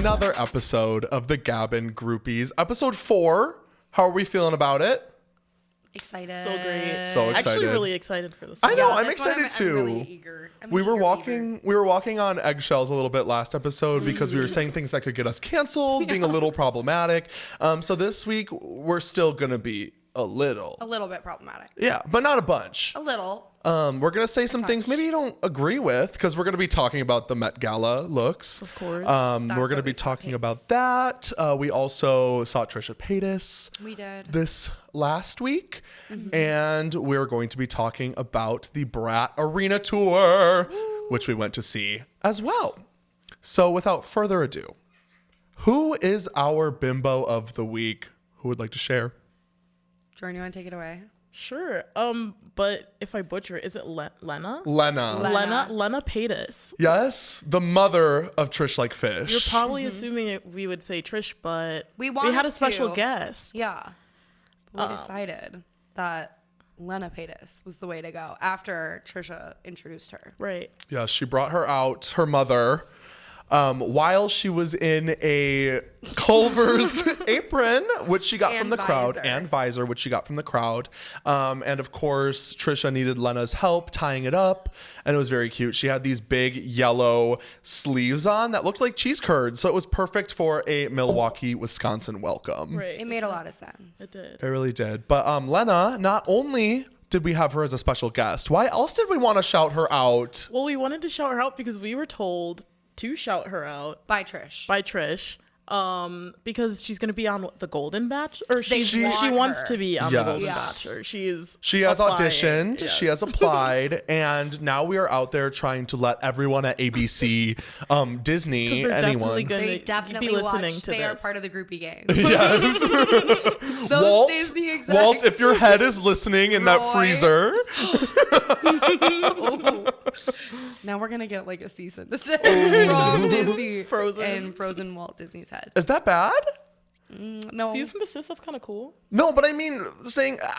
another episode of the Gabbin Groupies. Episode 4. How are we feeling about it? Excited. So great. So excited. Actually really excited for this I one. know, Yeah, I'm that's why excited too. I'm really eager. We were walking on eggshells a little bit last episode because we were saying things that could get us canceled, being a little problematic. So this week we're still gonna be a little bit problematic. Yeah, but not a bunch. A little. We're gonna say some things maybe you don't agree with because we're gonna be talking about the Met Gala looks. Of course. We're gonna be talking about that. We also saw Trisha Paytas. We did. This last week, and we're going to be talking about the Brat Arena Tour, which we went to see as well. So without further ado, who is our bimbo of the week? Who would like to share? Jordan, you want to take it away? Sure. But if I butcher it, is it Lena? Lena. Paytas. Yes, the mother of Trish Like Fish. You're probably assuming we would say Trish, but We had wanted a special to. guest. Yeah. We decided that Lena Paytas was the way to go after Trisha introduced her. Right. Yeah, she brought her out, her mother, while she was in a Culver's apron, which she got And from the crowd, visor. and visor, which she got from the crowd. And of course, Trisha needed Lena's help tying it up, and it was very cute. She had these big yellow sleeves on that looked like cheese curds, so it was perfect for a Milwaukee, Wisconsin welcome. Right. It made a lot of sense. It did. It really did. But Lena, not only did we have her as a special guest, why else did we want to shout her out? Well, we wanted to shout her out because we were told to shout her out By Trish. by Trish. Because she's going to be on the Golden Bachelor, or They she want wants her. to be on Yes. the Golden Yeah. Bachelor. She has applying. auditioned, Yes. she has applied, and now we are out there trying to let everyone at ABC, Disney, 'Cause they're anyone. definitely gonna They definitely be listening watch. to They this. are part of the Groupie Gang. Yes. Those Walt, Disney execs. Walt, if your head is listening in that Roy. freezer. Now we're gonna get like a cease and desist from Disney, Frozen. and Frozen Walt Disney's head. Is that bad? No, Cease and desist, that's kind of cool. No, but I mean,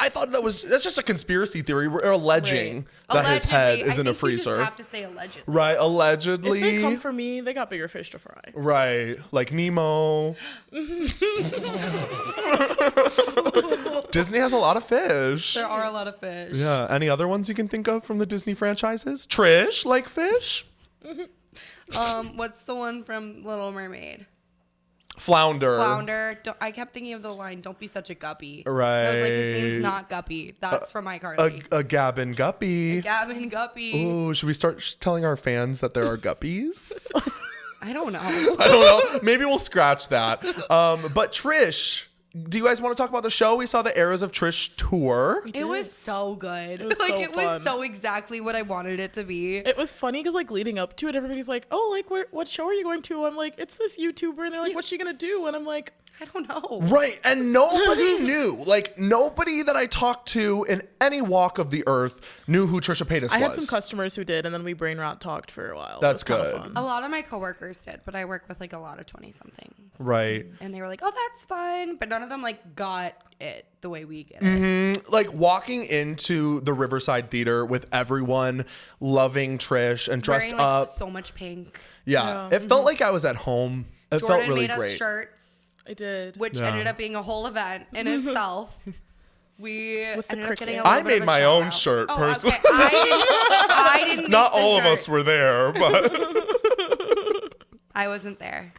I thought that's just a conspiracy theory. We're alleging that his head is in a freezer. You just have to say allegedly. Right, If allegedly. they come for me, they got bigger fish to fry. Right, like Nemo. Disney has a lot of fish. There are a lot of fish. Yeah. Any other ones you can think of from the Disney franchises? Trish, like fish? What's the one from Little Mermaid? Flounder. Flounder. I kept thinking of the line, "Don't be such a guppy." Right. And I was like, his name's not Guppy. That's from iCarly. A Gabbin Guppy. Gabbin Guppy. Ooh, should we start telling our fans that there are guppies? I don't know. I don't know. Maybe we'll scratch that. But Trish, do you guys want to talk about the show? We saw the Eras of Trish tour. It was so good. It was like so it fun. was so exactly what I wanted it to be. It was funny because like leading up to it, everybody's like, "Oh, like what show are you going to?" I'm like, "It's this YouTuber," and they're like, "What's she gonna do?" And I'm like, I don't know. Right. And nobody knew. Like, nobody that I talked to in any walk of the earth knew who Trisha Paytas was. I had some customers who did, and then we brain rot talked for a while. That's It was kinda good. fun. A lot of my coworkers did, but I work with like a lot of 20-somethings. Right. And they were like, "Oh, that's fun," but none of them like got it the way we get it. Like walking into the Riverside Theater with everyone loving Trish and dressed Wearing like up. so much pink. Yeah. It felt like I was at home. It Jordan felt really made us great. shirts, I did. which Yeah. ended up being a whole event in itself. We With the ended up getting a cricket. little I bit made of a my shout own out. shirt, Oh, personally. okay. I didn't Not make the all of us shirts. were there, but I wasn't there.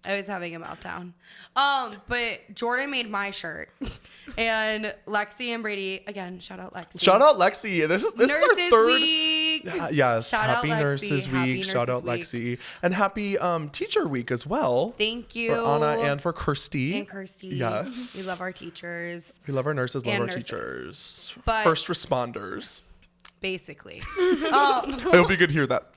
I was having a meltdown. But Jordan made my shirt. And Lexi and Brady, again, shout out Lexi. shout out Lexi. This is Nurses our third. Week. Yes, Shout out happy Lexi. Nurses Happy Week. Shout out Nurses Lexi. And happy Teacher Week as well. Thank you. For Anna and for Kirsty. And Kirsty. Yes. We love our teachers, We love our nurses, love And our nurses. teachers. But- First responders. basically. I hope you could hear that.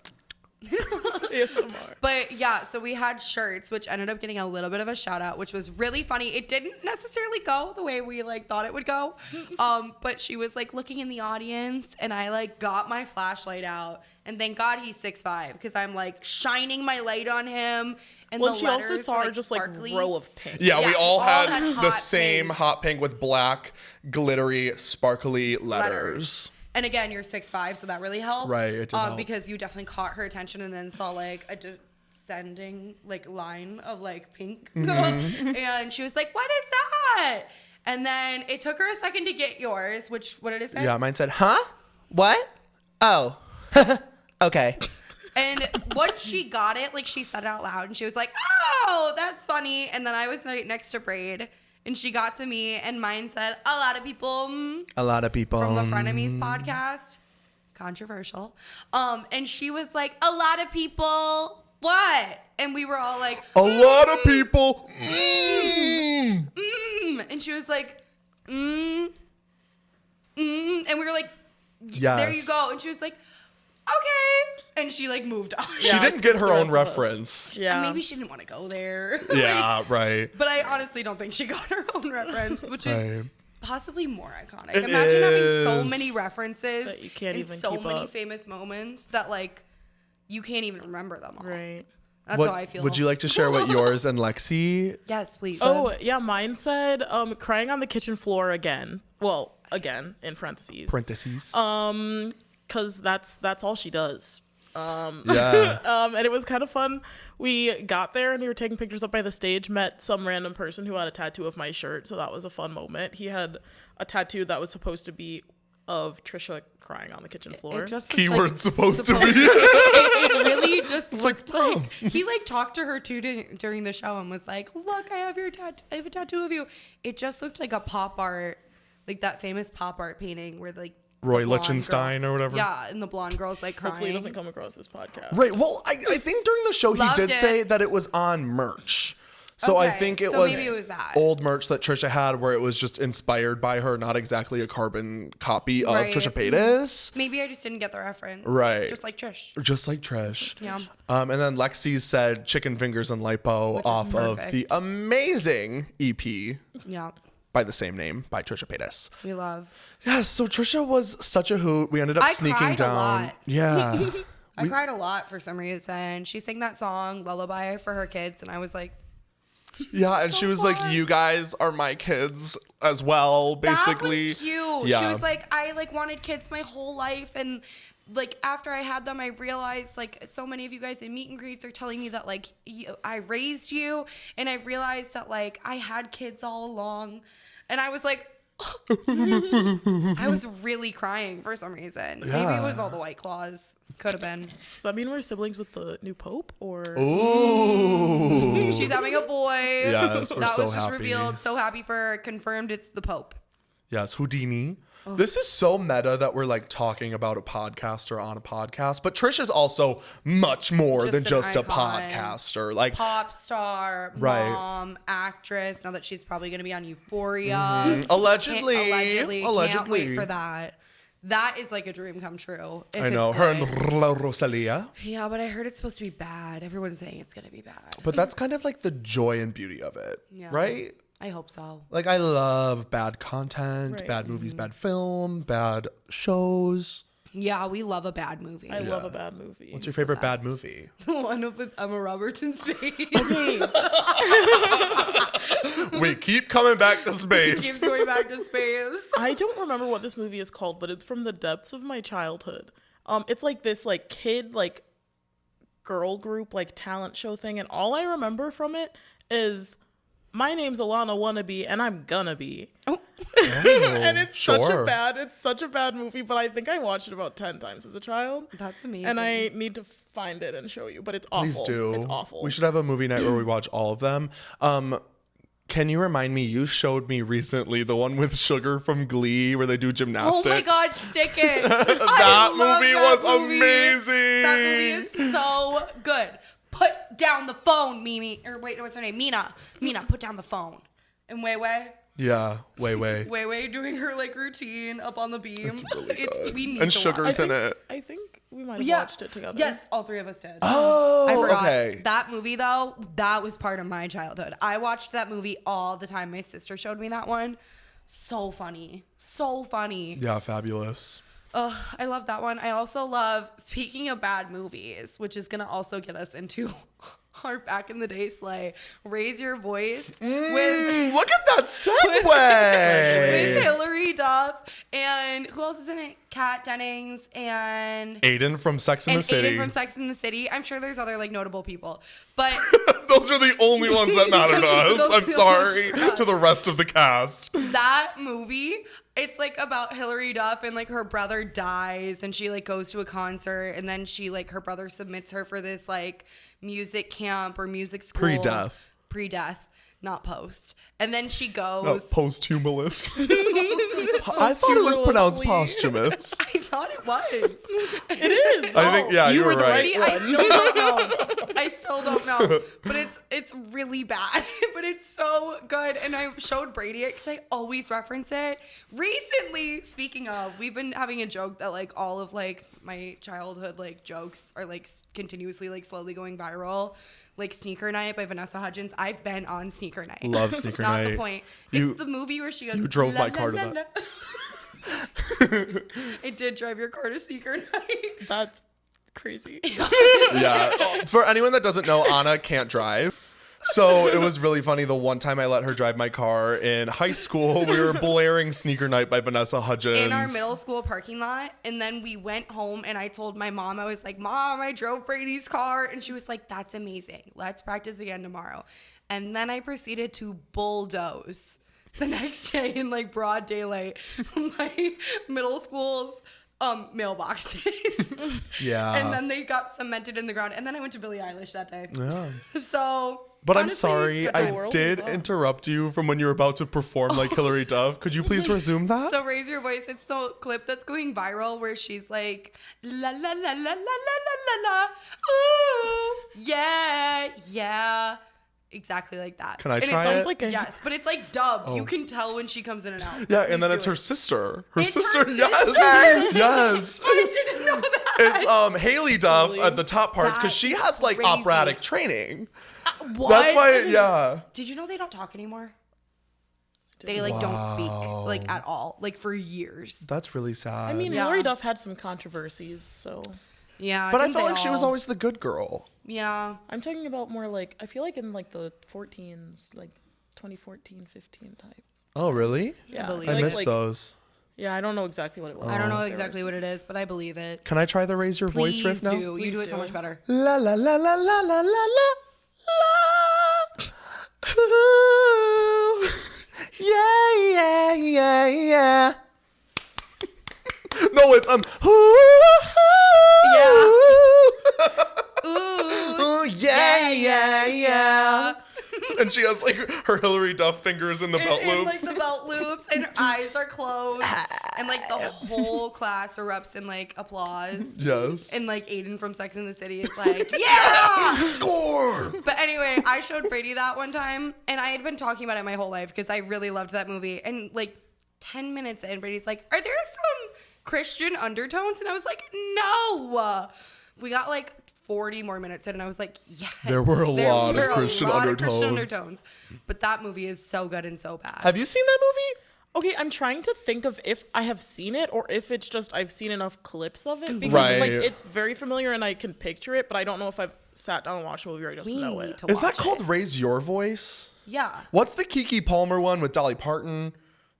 ASMR. But yeah, so we had shirts, which ended up getting a little bit of a shout out, which was really funny. It didn't necessarily go the way we like thought it would go. But she was like looking in the audience and I like got my flashlight out. And thank God he's 6'5" because I'm like shining my light on him. And Well, the she also letters saw were, her just sparkly. like row of pink. Yeah, we Yeah, all had the hot same pink. hot pink with black, glittery, sparkly letters. And again, you're 6'5", so that really helped. Right, it did help. Because you definitely caught her attention and then saw like a sending like line of like pink. And she was like, what is that? And then it took her a second to get yours, what did it say? Yeah, mine said, huh? What? Oh. Okay. And once she got it, like she said it out loud and she was like, oh, that's funny. And then I was right next to Braid and she got to me and mine said, a lot of people from the Frenemies podcast. Controversial. And she was like, a lot of people, what? And we were all like, a lot of people. And she was like, And we were like, yes. There you go. And she was like, okay. And she like moved on. She didn't get her own reference. Yeah. And maybe she didn't want to go there. Yeah, right. But I honestly don't think she got her own reference, which is possibly more iconic. It Imagine having so is. many references that you can't and even so keep many up. famous moments that like you can't even remember them all. Right. That's how I feel. Would you like to share what yours and Lexi? Yes, please. Oh, yeah, mine said crying on the kitchen floor again. Well, again, in parentheses. Because that's all she does. Yeah. And it was kind of fun. We got there and we were taking pictures up by the stage, met some random person who had a tattoo of my shirt, so that was a fun moment. He had a tattoo that was supposed to be of Trisha crying on the kitchen floor. It just Keyword like, supposed to be. it really just looked like, like he like talked to her too during the show and was like, look, I have I have a tattoo of you. It just looked like a pop art, like that famous pop art painting where like Roy the blonde Lichtenstein girl- or whatever. Yeah, and the blonde girl's like crying. Hopefully it doesn't come across this podcast. Right. Well, I think during the show he Loved did it. say that it was on merch. So I Okay, think so maybe it was that. old merch that Trisha had where it was just inspired by her, not exactly a carbon copy of Right. Trisha Paytas. Maybe I just didn't get the reference. Right. Just like Trish. Just like Trish. Yeah. And then Lexi said chicken fingers and lipo Which is off of the perfect. amazing EP Yeah. by the same name by Trisha Paytas. We love. Yes, so Trisha was such a hoot. We ended up I sneaking cried a down. lot. Yeah. I cried a lot for some reason. She sang that song Lullaby for her kids and I was like, Yeah, and so she was like, fun. you guys are my kids as well, basically. That was cute. Yeah. She was like, I like wanted kids my whole life, and like after I had them, I realized like so many of you guys in meet and greets are telling me that like I raised you, and I realized that like I had kids all along, and I was like. I was really crying for some reason. Maybe it was all the White Claws. Could have been. Does that mean we're siblings with the new pope, or? Ooh. She's having a boy. Yes, we're that so was just happy. revealed. So happy for her. Confirmed it's the Pope. Yes, Houdini. This is so meta that we're like talking about a podcaster on a podcast, but Trish is also much more Just than an just a icon. podcaster. Like, Pop star, Right. mom, actress. Now that she's probably going to be on Euphoria. allegedly. Can't wait for that. That is like a dream come true. If I know it's her good. and Rosalia. Yeah, but I heard it's supposed to be bad. Everyone's saying it's going to be bad. But that's kind of like the joy and beauty of it, Yeah. right? I hope so. Like, I love bad content, Right. bad movies, bad film, bad shows. Yeah, we love a bad movie. I love a bad movie. What's your favorite bad best. movie? The one with Emma Roberts in space. Okay. We keep coming back to space. Keeps going back to space. I don't remember what this movie is called, but it's from the depths of my childhood. It's like this like kid like girl group like talent show thing, and all I remember from it is my name's Alana Wannabe and I'm gonna be. And it's such a bad movie, but I think I watched it about 10 times as a child. That's amazing. And I need to find it and show you, but it's awful. Please do. It's awful. We should have a movie night where we watch all of them. Can you remind me? You showed me recently the one with Sugar from Glee where they do gymnastics. Oh my God, stick it. That movie was amazing. amazing. That movie is so good. Put down the phone, Mimi. Or wait, what's her name? Mina. Mina, put down the phone. And Wei Wei. Yeah, Wei Wei. Wei Wei doing her like routine up on the beam. It's really good. We need And to Sugar's watch. in it. I think we might have watched it together. Yes, all three of us did. Oh, I forgot. okay. That movie though, that was part of my childhood. I watched that movie all the time. My sister showed me that one. So funny. So funny. Yeah, fabulous. I love that one. I also love, speaking of bad movies, which is going to also get us into our back in the day sleigh, Raise Your Voice with Look at that segue. with Hilary Duff. And who else is in it? Kat Dennings and Aiden from Sex and the City. Aiden from Sex and the City. I'm sure there's other like notable people, but those are the only ones that matter to us. Those I'm feel sorry for us. to the rest of the cast. that movie, it's like about Hilary Duff and like her brother dies and she like goes to a concert and then she like her brother submits her for this like music camp or music school. Pre-death, not post. And then she goes. No, posthumous. I thought it was pronounced posthumous. I thought it was. It is. I think, yeah, you were right. See, I still don't know. I still don't know. But it's really bad. But it's so good. And I showed Brady it because I always reference it. Recently, speaking of, we've been having a joke that like all of like my childhood like jokes are like continuously like slowly going viral. Like Sneaker Night by Vanessa Hudgens. I've been on Sneaker Night. Love Sneaker Not Night. the point. It's the movie where she goes. You drove la, my car la, to la, that. la. It did drive your car to Sneaker Night. That's crazy. Yeah. Oh, for anyone that doesn't know, Anna can't drive. So it was really funny. The one time I let her drive my car in high school, we were blaring Sneaker Night by Vanessa Hudgens. In our middle school parking lot. And then we went home and I told my mom, I was like, Mom, I drove Brady's car. And she was like, that's amazing. Let's practice again tomorrow. And then I proceeded to bulldoze the next day in like broad daylight my middle school's mailboxes. Yeah. And then they got cemented in the ground. And then I went to Billie Eilish that day. Yeah. So. But I'm honestly, sorry, the I world did is up. interrupt you from when you were about to perform like Hilary Duff. Could you please resume that? So raise your voice. It's the clip that's going viral where she's like, la la la la la la la la la, ooh, yeah, yeah, exactly like that. Can I and try it? Sounds it? like a yes, but it's like dubbed. You can tell when she comes in and out. Yeah, and then Please it's do her it. sister. Her It's sister, her yes. sister? Yes. I didn't know that. It's Haley Duff Really? at the top parts because That she is has like crazy. operatic training. What? That's why, yeah. Did you know they don't talk anymore? They like don't speak like at all, like for years. That's really sad. I mean, Yeah. Hilary Duff had some controversies, so Yeah, but I think felt they like she was all- always the good girl. Yeah. I'm talking about more like I feel like in like the 14s, like 2014, 15 type. Oh, really? Yeah, believe I Like- missed those. Yeah, I don't know exactly what it was. I don't know There exactly was- what it is, but I believe it. Can I try the raise your voice Please riff now? do. You Please do it so do. much better. La la la la la la la la la. Ooh. Yeah, yeah, yeah, yeah. No, it's Ooh, yeah, yeah, yeah. And she has like her Hilary Duff fingers in the belt And loops. like the belt loops, and her eyes are closed, and like the whole class erupts in like applause. Yes. And like Aiden from Sex and the City is like, yeah! Score! But anyway, I showed Brady that one time, and I had been talking about it my whole life because I really loved that movie. And like 10 minutes in, Brady's like, are there some Christian undertones? And I was like, no. We got like 40 more minutes in, and I was like, yes. There were a lot of were Christian lot of Christian undertones. undertones. But that movie is so good and so bad. Have you seen that movie? Okay, I'm trying to think of if I have seen it or if it's just I've seen enough clips of it because Right. like it's very familiar and I can picture it, but I don't know if I've sat down and watched the movie or I just We know need it. to Is that watch called it. Raise Your Voice? Yeah. What's the Keke Palmer one with Dolly Parton?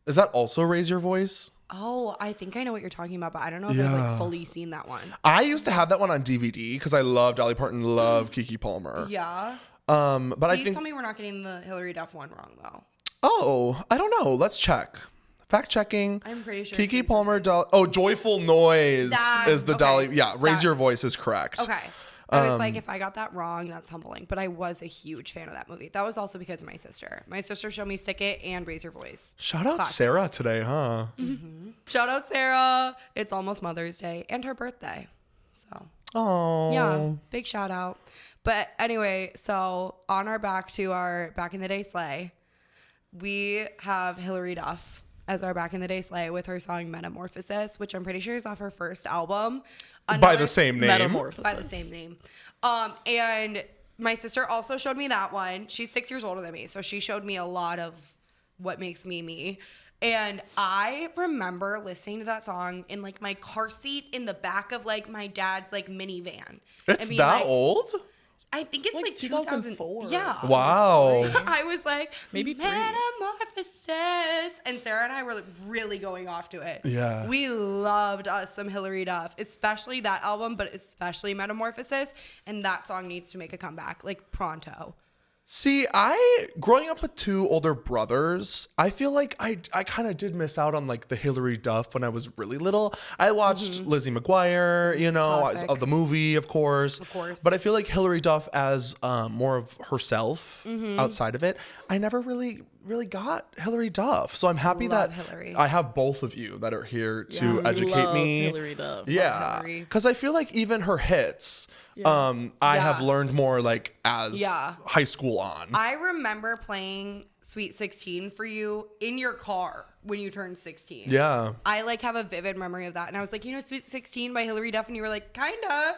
Is that also Raise Your Voice? Oh, I think I know what you're talking about, but I don't know if I've Yeah. like fully seen that one. I used to have that one on DVD because I love Dolly Parton, love Keke Palmer. Yeah. But I Please think tell me we're not getting the Hilary Duff one wrong though. oh, I don't know. Let's check. Fact checking. I'm pretty sure. Keke Palmer, Joyful Noise That- is the okay. Dolly. Yeah, Raise That- Your Voice is correct. Okay. I was like, if I got that wrong, that's humbling. But I was a huge fan of that movie. That was also because of my sister. My sister showed me Stick It and Raise Your Voice. Shout out Classics. Sarah today, huh? Shout out Sarah. It's almost Mother's Day and her birthday. So, Oh. yeah, big shout out. But anyway, so on our back to our back in the day sleigh, we have Hilary Duff as our back in the day sleigh with her song Metamorphosis, which I'm pretty sure is off her first album. By Another- the same name. Metamorphosis. by the same name. And my sister also showed me that one. She's 6 years older than me, so she showed me a lot of what makes me me. And I remember listening to that song in like my car seat in the back of like my dad's like minivan. It's and being that like, old? I think it's like 2004. Yeah. Wow. I was like, Maybe 3. Metamorphosis. And Sarah and I were like really going off to it. Yeah. We loved us some Hilary Duff, especially that album, but especially Metamorphosis. And that song needs to make a comeback, like pronto. See, growing up with 2 older brothers, I feel like I kind of did miss out on like the Hilary Duff when I was really little. I watched Lizzie McGuire, you know, Classic. of the movie, of course. Of course. But I feel like Hilary Duff as more of herself outside of it. I never really got Hilary Duff. So I'm happy Love that Hilary. I have both of you that are here to educate Love me. Hilary Duff. Yeah. Hilary. Because I feel like even her hits, I have learned more like as high school on. I remember playing Sweet 16 for you in your car when you turned 16. Yeah. I like have a vivid memory of that. And I was like, you know, Sweet 16 by Hilary Duff. And you were like, kinda.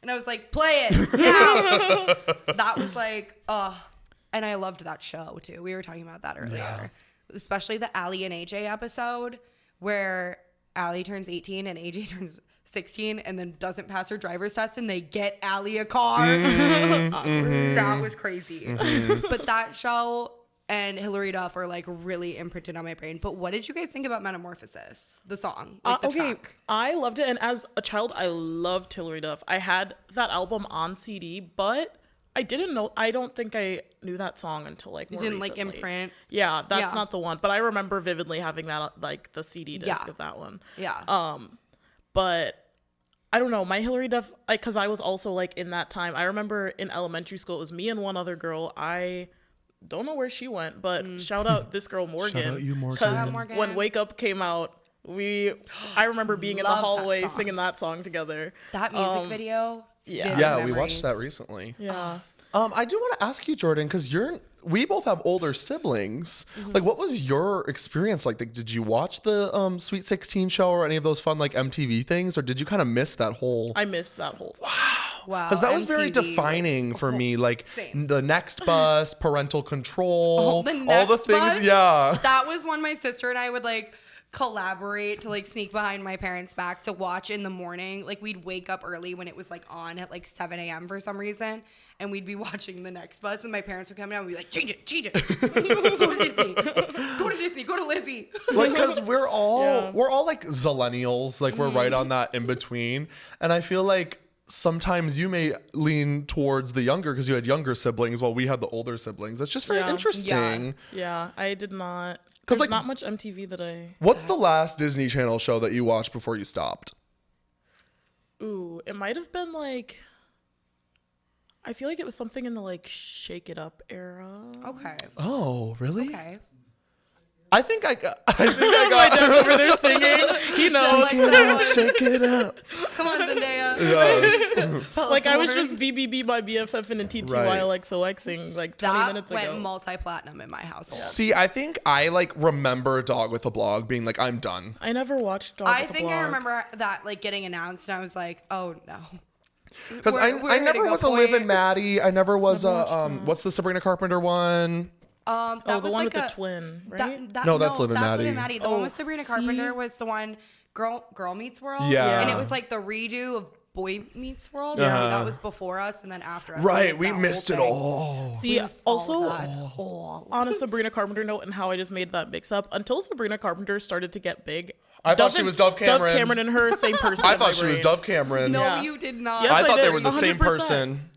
And I was like, play it now. That was like, and I loved that show too. We were talking about that earlier. Especially the Allie and AJ episode where Allie turns 18 and AJ turns 16 and then doesn't pass her driver's test and they get Allie a car. That was crazy. But that show and Hilary Duff are like really imprinted on my brain. But what did you guys think about Metamorphosis, the song, like the track? I loved it, and as a child, I loved Hilary Duff. I had that album on CD, but I don't think I knew that song until like more didn't recently. like imprint. Yeah, that's not the one. But I remember vividly having that like the CD disc of that one. Yeah. But I don't know, my Hilary Duff, because I was also like in that time. I remember in elementary school, it was me and one other girl. I don't know where she went, but shout out this girl Morgan. Shout out you, Morgan. Because Morgan. when Wake Up came out, I remember being in the Love that hallway song. singing that song together. That music video. Yeah. vivid Yeah, we memories. watched that recently. Yeah. I do want to ask you, Jordan, because we both have older siblings. Like, what was your experience like? Did you watch the Sweet 16 show or any of those fun like MTV things, or did you kind of miss that whole? I missed that whole Wow. Because that was very MTV was- defining for me. Like Same. the Next Bus, parental control, The all the Next things. Bus? Yeah. That was when my sister and I would like collaborate to like sneak behind my parents' back to watch in the morning. Like we'd wake up early when it was like on at like 7 a.m. for some reason, and we'd be watching the Next Bus, and my parents would come down and be like, change it. Go to Disney, go to Lizzie. Like, because we're all like zillennials. Like we're right on that in between, and I feel like sometimes you may lean towards the younger because you had younger siblings while we had the older siblings. It's just very interesting. Yeah, I did not. 'Cause, There's like, not much MTV that I. What's the last Disney Channel show that you watched before you stopped? Ooh, it might have been like. I feel like it was something in the like Shake It Up era. Okay. Oh, really? Okay. I think I got My dad's over there singing. He knows. Like that. Shake it up. Come on, Zendaya. Yes. Like I was just BBB my BFF and a TTY Right. XOXing like 20 That minutes went ago. multi-platinum in my household. See, I think I like remember Dog with a Blog being like, I'm done. I never watched Dog I with a think I Blog. remember that like getting announced, and I was like, oh no. Because I We're never hitting a was a Liv point. and Maddie. I never was a what's the Sabrina Carpenter one? That Oh, the was one like with a the twin, right? No, that's Liv and Maddie. The Oh, one with Sabrina see? Carpenter was the one Girl Meets World. Yeah. And it was like the redo of Boy Meets World. Uh-huh. So that was before us and then after us. Right, So we that missed it whole thing. all. See, missed all also of that. All. on a Sabrina Carpenter note and how I just made that mix up, until Sabrina Carpenter started to get big. I thought she was Dove Cameron. Dove Cameron and her, same person. I in my thought she was brain. Dove Cameron. No, Yeah. you did not. Yes, I I thought they did. were the same 100%. person.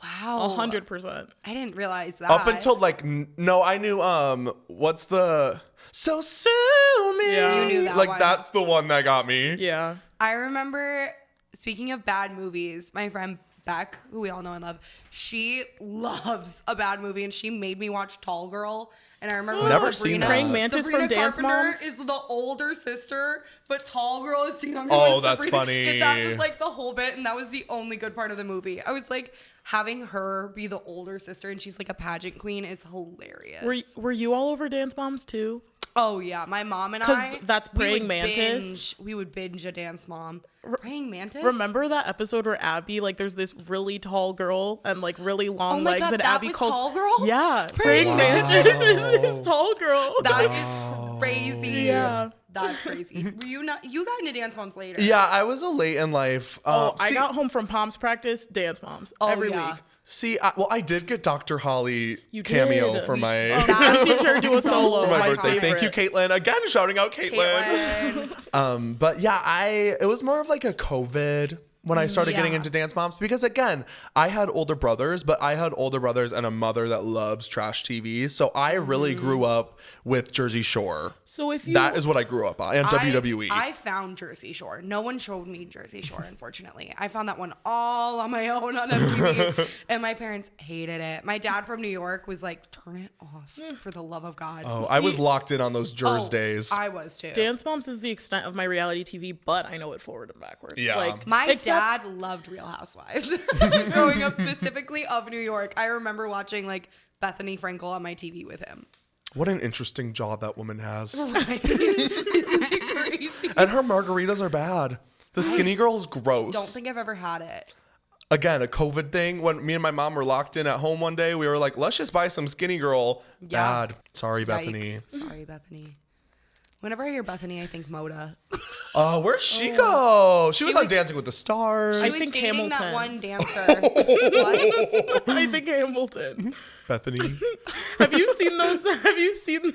Wow. 100%. I didn't realize that. Up until like no, I knew what's the So Sue Me. Yeah. You knew that like one. that's the one that got me. Yeah. I remember, speaking of bad movies, my friend Beck, who we all know and love, she loves a bad movie, and she made me watch Tall Girl. And I remember Never Sabrina, seen that. Praying Mantis Sabrina from Dance Carpenter Moms? is the older sister, but Tall Girl is the younger Oh, one. that's Sabrina- funny. And that was like the whole bit, and that was the only good part of the movie. I was like, having her be the older sister, and she's like a pageant queen, is hilarious. Were you all over Dance Moms too? Oh yeah, my mom and 'Cause I. that's we Praying would Mantis. We would binge a Dance Mom. Praying Mantis. Remember that episode where Abby, like, there's this really tall girl and like really long Oh my legs, God, and that Abby was calls Tall Girl? Yeah, Praying Praying Mantis is this tall girl. That is crazy. Yeah. That's crazy. Were you not? You got into Dance Moms later. Yeah, I was a late in life. I See, got home from Palms practice, Dance Moms every yeah. week. See, I did get Dr. Holly You cameo did. for my I teach her to do a solo. for my my birthday. Thank you, favorite. Caitlin. Again, shouting out Caitlin. Caitlin. But yeah, it was more of like a COVID when I started getting Yeah. into Dance Moms, because again, I had older brothers, but I had older brothers and a mother that loves trash TV. So I really grew up with Jersey Shore. So if you That is what I grew up on, and WWE. I found Jersey Shore. No one showed me Jersey Shore, unfortunately. I found that one all on my own on MTV, and my parents hated it. My dad from New York was like, "Turn it off for the love of God." Oh, I was locked in on those Jers days. I was too. Dance Moms is the extent of my reality TV, but I know it forward and backward. Yeah. Like, My except- dad loved Real Housewives. Growing up specifically of New York, I remember watching like Bethany Frankel on my TV with him. What an interesting jaw that woman has. Right? Isn't it crazy? And her margaritas are bad. The skinny girl's gross. Don't think I've ever had it. Again, a COVID thing. When me and my mom were locked in at home one day, we were like, let's just buy some skinny girl. Yeah. Bad. Sorry, Bethany. Yikes. Sorry, Bethany. Whenever I hear Bethany, I think Moda. Where'd she go? She was on was- Dancing with the Stars. She was think dating that Hamilton. one dancer. What? I think Hamilton. Bethany. Have you seen those? Have you seen?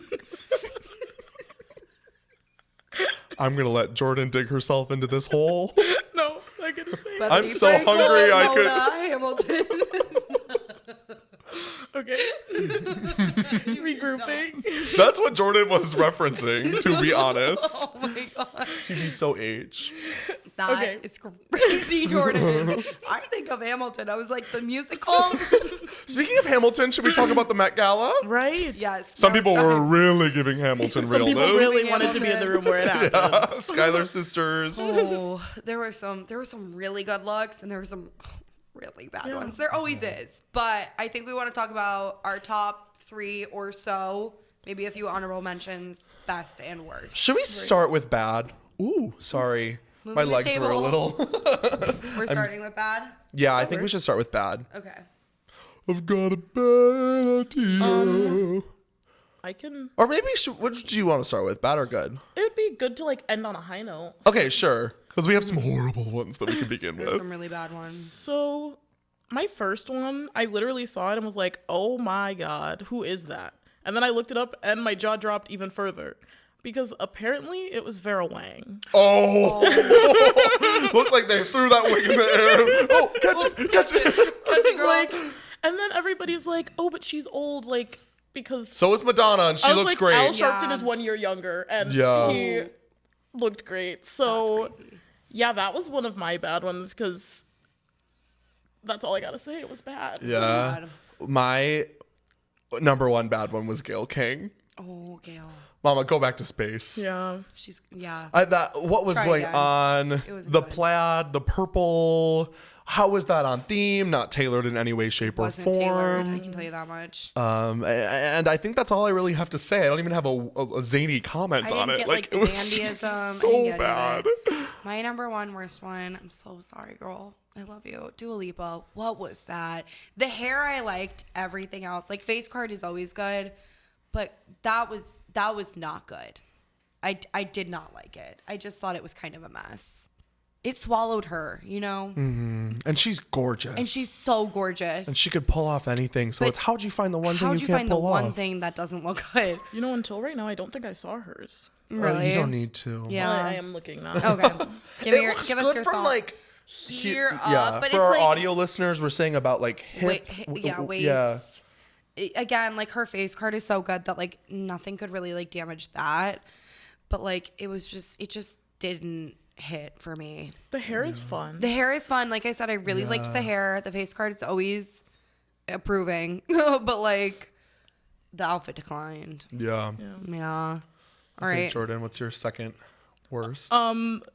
I'm going to let Jordan dig herself into this hole. No, I'm gonna say. I'm so hungry, I could- Hamilton. Okay. Regrouping. That's what Jordan was referencing, to be honest. Oh my god. To be so age. That is Okay. crazy, Jordan. I think of Hamilton. I was like, the musical? Speaking of Hamilton, should we talk about the Met Gala? Right. Yes. Some no, people sorry. were really giving Hamilton Some people realness. really wanted to be in the room where it happened. Skylar sisters. Oh, there were some really good looks, and there were some really bad ones. There always is. But I think we want to talk about our top 3 or so, maybe a few honorable mentions, best and worst. Should we start with bad? Ooh, sorry. Moving My the legs were a table. little. We're starting with bad? Yeah, I think we should start with bad. Okay. I've got a bad idea. I can. Or maybe, which do you want to start with? Bad or good? It'd be good to like end on a high note. Okay, sure. Because we have some horrible ones that we can begin There's with. some really bad ones. So, my first one, I literally saw it and was like, "Oh my god, who is that?" And then I looked it up, and my jaw dropped even further. Because apparently it was Vera Wang. Oh! Looked like they threw that wig in the air. Oh, catch it, catch it. Like, and then everybody's like, "Oh, but she's old," like, because So is Madonna, and she I was looked like, great. Al Sharpton Yeah. is 1 year younger, and Yeah. he looked great. So, That's crazy. yeah, that was one of my bad ones, because that's all I gotta say. It was bad. Yeah. Bad. My number one bad one was Gayle King. Oh, Gail. Mama, go back to space. Yeah. She's, yeah. What was Try going again. on? It was The good. plaid, the purple. How was that on theme? Not tailored in any way, shape, or Wasn't tailored, I form. can tell you that much. And I think that's all I really have to say. I don't even have a zany comment I on didn't it. get, like, the it was just dandyism. I so didn't get any bad. of it. My number one worst one. I'm so sorry, girl. I love you. Dua Lipa. What was that? The hair I liked. Everything else. Like, face card is always good. But that was not good. I did not like it. I just thought it was kind of a mess. It swallowed her, you know? And she's gorgeous. And she's so gorgeous. And she could pull off anything. So But it's how'd you find the one thing How'd you you can't find the pull one off? thing that doesn't look good? You know, until right now, I don't think I saw hers. Really? You don't need to. Yeah. I am looking now. Okay. Give It us looks your good from thought. like Here up, yeah. but For it's our like audio listeners, we're saying about like hip. waist. Yeah. Again, like her face card is so good that like nothing could really like damage that. But like it just didn't hit for me. The hair is fun. The hair is fun. Like I said, I really liked the hair. The face card is always approving. But like the outfit declined. Yeah. Yeah. All Okay, right. Jordan, what's your second worst?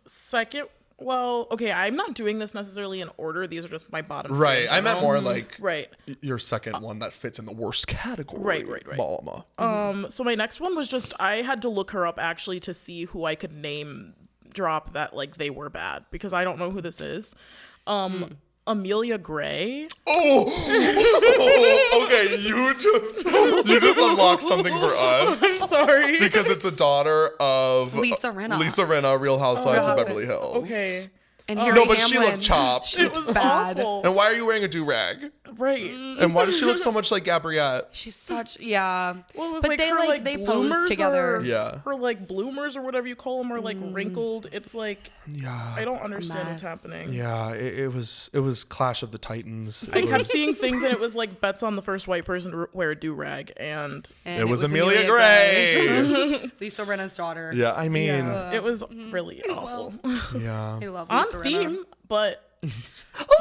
Second, well, okay, I'm not doing this necessarily in order. These are just my bottom. three right. in I meant general. more like Right. your second one that fits in the worst category. Right. Mama. So my next one was just I had to look her up actually to see who I could name drop that like they were bad, because I don't know who this is. Amelia Gray. Oh, okay. You just unlocked something for us I'm sorry. because it's a daughter of Lisa Rinna. Lisa Rinna, Real Housewives of Real Beverly Hills. Okay. And Harry No, but she Hamlin. looked chopped. It was bad. awful. And why are you wearing a do-rag? Right. And why does she look so much like Gabriette? She's such Well, Well, it was but like they her, like they bloomers posed together. are- Yeah. Her like bloomers or whatever you call them are like wrinkled. It's like Yeah. I don't understand what's mess. happening. Yeah, it was Clash of the Titans. I It kept was, seeing things and it was like bets on the first white person to wear a do-rag and And it was Amelia Gray. Lisa Rinna's daughter. Yeah, I mean, yeah, it was really awful. yeah. I love On Lisa Rinna. theme, but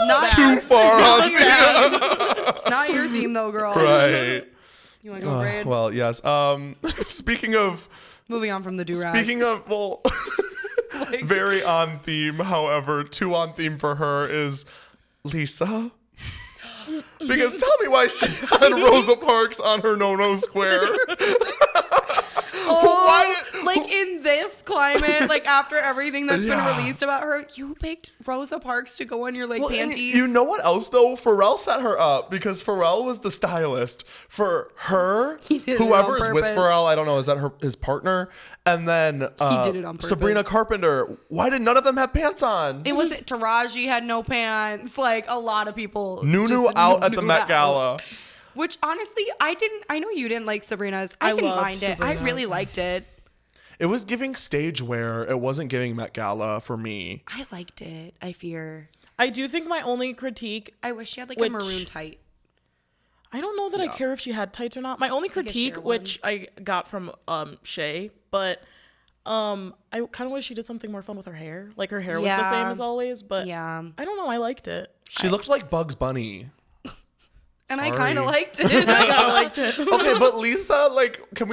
Not Too far on Not your theme though, girl. right. You want to go, Braid? Well, yes. Speaking of Moving on from the do-rag. well, very on theme. However, too on theme for her is Lisa. Because tell me why she had Rosa Parks on her no square. Why did, Like in this climate, like after everything that's Yeah. been released about her, you picked Rosa Parks to go on your like Well, and panties. you know what else though? Pharrell set her up because Pharrell was the stylist for her. He did it Whoever on is with purpose. Pharrell, I don't know, is that his partner? And then did it on Sabrina purpose. Carpenter. Why did none of them have pants on? It was Taraji had no pants. Like a lot of people. Nunu just out at the Nunu Met out. Gala. Which honestly, I know you didn't like Sabrina's. I didn't loved mind it. I really Sabrina's. liked it. It was giving stage wear. It wasn't giving Met Gala for me. I liked it. I fear. I do think my only critique, I wish she had like Which- a maroon tight. I don't know that I care if she had tights or not. My only I think I critique, share which I got from Shay, but I kind of wish she did something more fun with her hair. Like her hair was the same Yeah. as always, but Yeah. I don't know. I liked it. She looked like Bugs Bunny. And I Sorry. kind of liked it. I liked it. Okay, but Lisa, like, can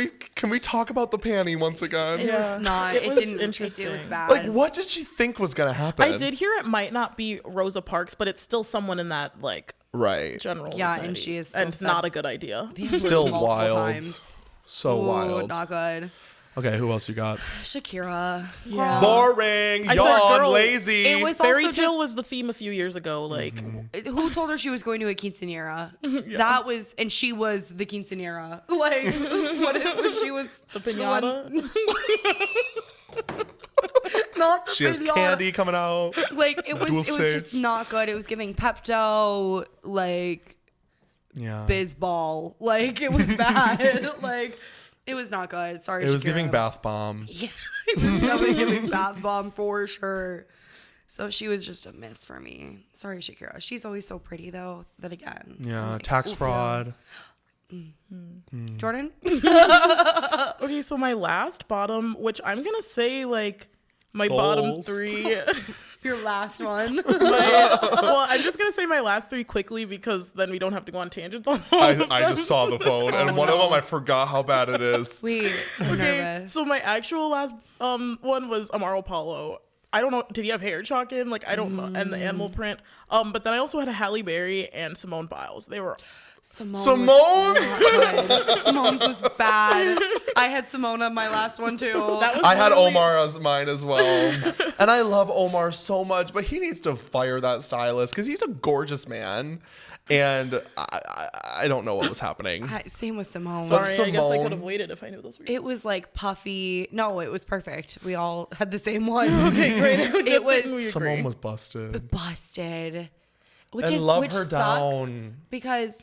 we talk about the panty once again? It Yeah. was not. It It, was didn't. interesting. It was bad. Like, what did she think was gonna happen? I did hear it might not be Rosa Parks, but it's still someone in that like Right. general. Yeah, and vicinity. she is still and it's said- not a good idea. Still Multiple wild. times. So Ooh, wild. Not good. Okay, who else you got? Shakira. Yeah. Boring. I said, Yawn. girl, Lazy. It was Fairy also tale just- was the theme a few years ago. Like, Who told her she was going to a quinceanera? That was, and she was the quinceanera. Like, what if when she was the pinata. not the She has pinata. candy coming out. Like it was Dulces. just not good. It was giving Pepto, like Yeah. Bizball. Like it was bad. Like it was not good. Sorry, It was Shakira. giving bath bomb. Yeah, it was definitely giving bath bomb for sure. So she was just a miss for me. Sorry, Shakira. She's always so pretty though. Then again, Yeah. I'm like, Tax ooh, fraud. Jordan. Okay, so my last bottom, which I'm gonna say like my bottom Goals. three. Your last one. Well, I'm just gonna say my last three quickly because then we don't have to go on tangents on all of I them. just saw the phone, and one of them I forgot how bad it is. Wait, I'm Okay, nervous. so my actual last one was Amaro Paulo. I don't know. Did he have hair chalk in? Like I don't know, and the animal print. But then I also had a Halle Berry and Simone Biles. They were Simone's was bad. I had Simone on my last one too. that was I had literally- Omar as mine as well. And I love Omar so much, but he needs to fire that stylist because he's a gorgeous man. And I don't know what was happening. Same with Simone. So- Sorry, I guess I Simone. could have waited if I knew those were. It was like puffy. No, it was perfect. We all had the same one. Okay, great. It was We Simone agree. was busted. busted. Which And is love which her sucks down. because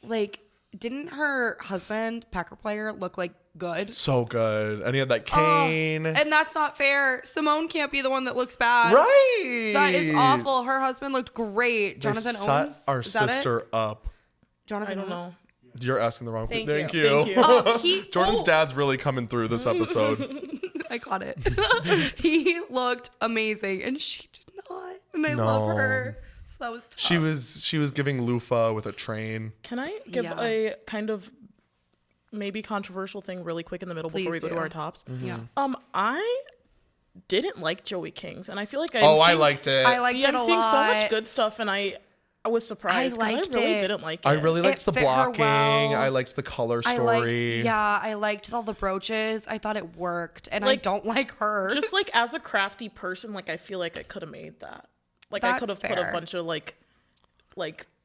like didn't her husband Packer player look like good? So good. And he had that Oh, cane. and that's not fair. Simone can't be the one that looks bad. Right. That is awful. Her husband looked great. They Jonathan set Owens. our Is that it? sister up. Jonathan I don't Owens? know. You're asking the wrong Thank person. you. Thank you. He Jordan's dad's really coming through this episode. I caught it. He looked amazing, and she did not. And I No. love her. So that was tough. She was giving loofah with a train. Can I give Yeah. a kind of maybe controversial thing really quick in the middle before we Please go to do. our tops? Yeah. I didn't like Joey King's, and I feel like I liked it. I liked See, it I'm a seeing so much lot. good stuff, and I was surprised. 'cause liked I really it. didn't like it. I really liked It the fit her blocking. well. I liked the color I story. liked all the brooches. I thought it worked, and I Like, don't like her. just like as a crafty person, like I feel like I could have made that. Like I could have That's put a fair. bunch of like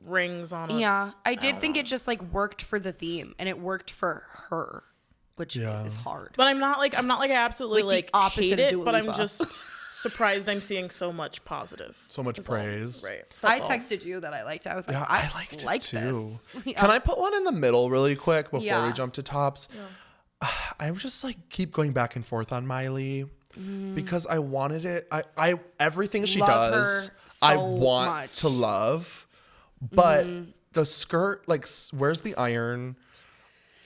rings on it. yeah, I did think it just like worked for the theme, and it worked for her, which Yeah. is hard. But I'm not like I absolutely Like like, the opposite hate of it, Dua but I'm Lipa. just surprised I'm seeing so much positive. So much praise. Right. I That's all. texted you that I liked it. I was like, Yeah, I liked like it too. this. Can I put one in the middle really quick before Yeah. we jump to tops? I just like keep going back and forth on Miley because I wanted it. I everything she Love does, her I so want much. to love, but the skirt, like, where's the iron?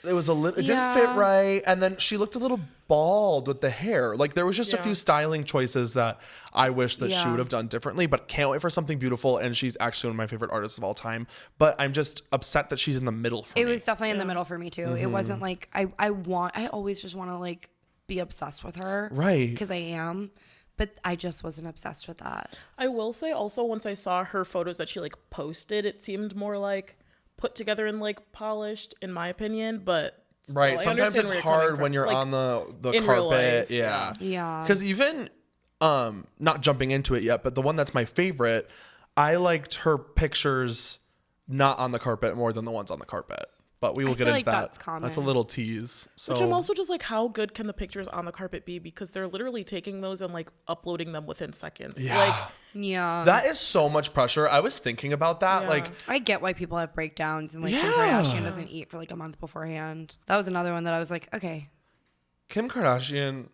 It was it didn't fit right, and then she looked a little bald with the hair. Like, there was just a few styling choices that I wish that she would have done differently, but can't wait for something beautiful, and she's actually one of my favorite artists of all time. But I'm just upset that she's in the middle for me. It was definitely in the middle for me too. It wasn't like I always just want to like be obsessed with her. Right. Because I am. But I just wasn't obsessed with that. I will say also, once I saw her photos that she like posted, it seemed more like put together and like polished, in my opinion. But still, Right. I Sometimes understand it's where you're coming hard from. when you're Like, on the in real carpet. life, Yeah. Yeah. Because even not jumping into it yet, but the one that's my favorite, I liked her pictures not on the carpet more than the ones on the carpet. But we will get feel into like that. that's common. That's a little tease. So Which I'm also just like, how good can the pictures on the carpet be? Because they're literally taking those and like uploading them within seconds. Yeah. Like, Yeah. that is so much pressure. I was thinking about that. Yeah. Like, I get why people have breakdowns and like Kim Yeah. Kardashian doesn't eat for like a month beforehand. That was another one that I was like, okay. Kim Kardashian,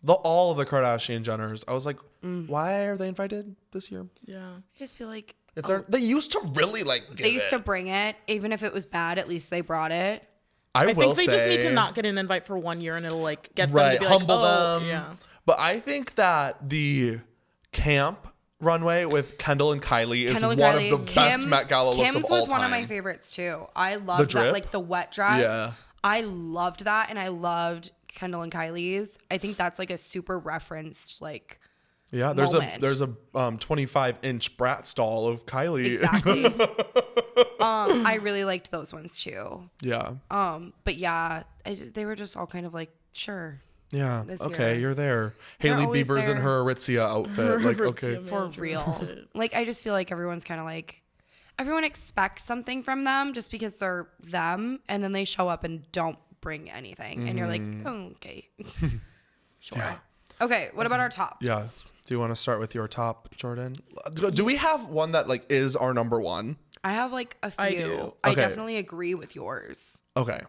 all of the Kardashian Jenners, I was like, why are they invited this year? yeah. I just feel like They used to really like give they used it. to bring it, even if it was bad, at least they brought it. I I will think they just need to say- not get an invite for 1 year and it'll like get them right, to be humble like, oh, them. yeah. But I think that the camp runway with Kendall and Kylie is Kendall and one Kylie. of the best Met Gala looks Kim's of all was one of my time. favorites too. I The loved that, drip? like the wet dress. Yeah. I loved that, and I loved Kendall and Kylie's. I think that's like a super referenced like. Yeah, there's moment. a 25-inch brat stall of Kylie. Exactly. I really liked those ones too. Yeah. But yeah, they were just all kind of like, sure, Yeah. this Okay, year. you're there. They're Haley always Bieber's in there. her Aritzia outfit. Like, okay. for real. Like, I just feel like everyone's kind of like, everyone expects something from them just because they're them, and then they show up and don't bring anything, and you're like, oh, okay, sure. Yeah. Okay, what about our tops? Yeah. Do you want to start with your top, Jordan? Do we have one that like is our number one? I have like a few. I do. I Okay. definitely agree with yours. Okay.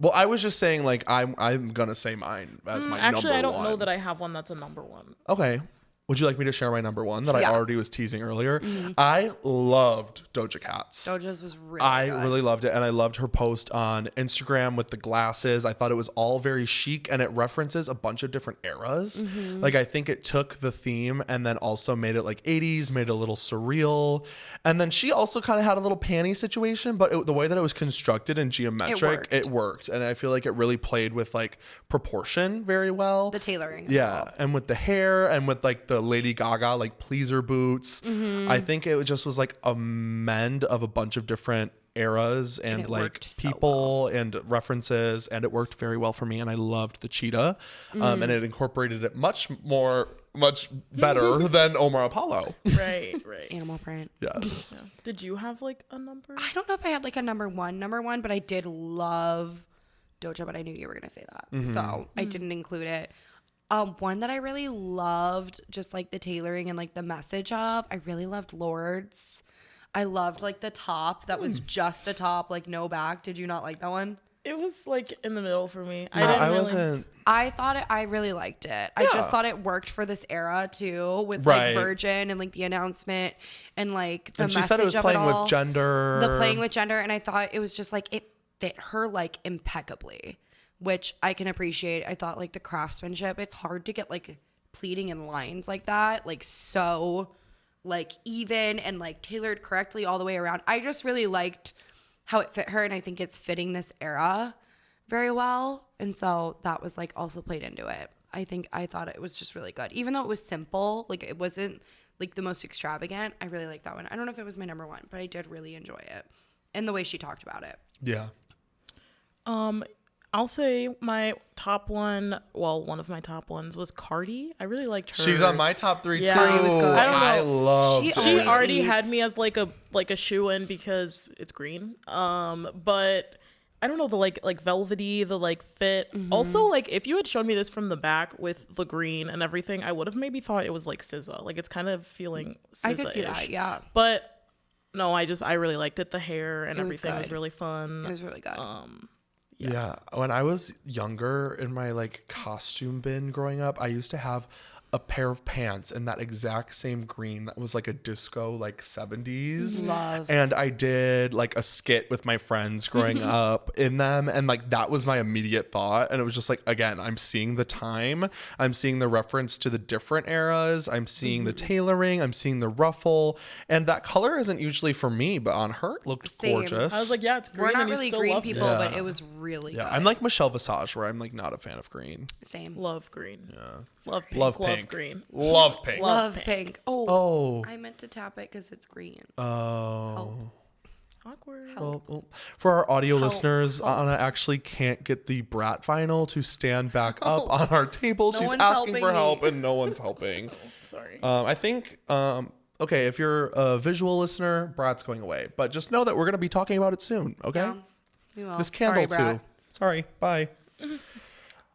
Well, I was just saying like I'm gonna say mine as my number one. Actually, I don't know that I have one that's a number one. Okay. Would you like me to share my number one that I Yeah. already was teasing earlier? I loved Doja Cat's. Doja's was really I good. really loved it, and I loved her post on Instagram with the glasses. I thought it was all very chic, and it references a bunch of different eras. Like, I think it took the theme and then also made it like 80s, made it a little surreal. And then she also kind of had a little panty situation, but the way that it was constructed and geometric, it worked. And I feel like it really played with like proportion very well. The tailoring. Yeah, and with the hair and with like the Lady Gaga like pleaser boots, I think it just was like a mend of a bunch of different eras and it like worked so people and references, and it worked very well for me. And I loved the cheetah, and it incorporated it much better than Omar Apollo. Right. Animal print. Yes. Yeah. Did you have like a number? I don't know if I had like a number one, but I did love Doja, but I knew you were gonna say that, so I didn't include it. One that I really loved, just like the tailoring and like the message of, I really loved Lords. I loved like the top that was just a top, like no back. Did you not like that one? It was like in the middle for me. I wasn't. I really liked it. I just thought it worked for this era too, with Right. like Virgin and like the announcement and like the And she message said it was of playing it all. with gender. The playing with gender, and I thought it was just like it fit her like impeccably, which I can appreciate. I thought like the craftsmanship, it's hard to get like pleating and lines like that, like so like even and like tailored correctly all the way around. I just really liked how it fit her, and I think it's fitting this era very well. And so that was like also played into it. I thought it was just really good. Even though it was simple, like it wasn't like the most extravagant, I really liked that one. I don't know if it was my number one, but I did really enjoy it. And the way she talked about it. Yeah. I'll say my top one. Well, one of my top ones was Cardi. I really liked her. She's on my top three Yeah. too. Cardi was good. I don't know. I loved She it. She always already eats. had me as like a shoe-in because it's green. But I don't know, the like velvety, the like fit. Also, like if you had shown me this from the back with the green and everything, I would have maybe thought it was like SZA. Like it's kind of feeling SZA-ish. I could see that, yeah. But no, I really liked it. The hair and It was everything was good. really fun. It was really good. Yeah. When I was younger in my like costume bin growing up, I used to have a pair of pants in that exact same green that was like a disco like 70s. Love. And I did like a skit with my friends growing up in them, and like that was my immediate thought. And it was just like, again, I'm seeing the time, I'm seeing the reference to the different eras, I'm seeing the tailoring, I'm seeing the ruffle, and that color isn't usually for me, but on her it looked Same. gorgeous. I was like, yeah, it's green. We're not and you really still green loved people, it. but it was really yeah, good. I'm like Michelle Visage, where I'm like not a fan of green. Same. Love green. Yeah. Love pink. Love Love pink. green. Love pink. Love pink. pink. Oh. Oh. I meant to tap it because it's green. Oh. Awkward. Well, for our audio Help. listeners, Anna actually can't get the brat vinyl to stand back up on our table. No She's one's asking helping for help, me. and no one's helping. Sorry. I think, okay, if you're a visual listener, brat's going away. But just know that we're going to be talking about it soon, okay? Yeah. We will. This candle, Sorry, Brat. too. Sorry, bye.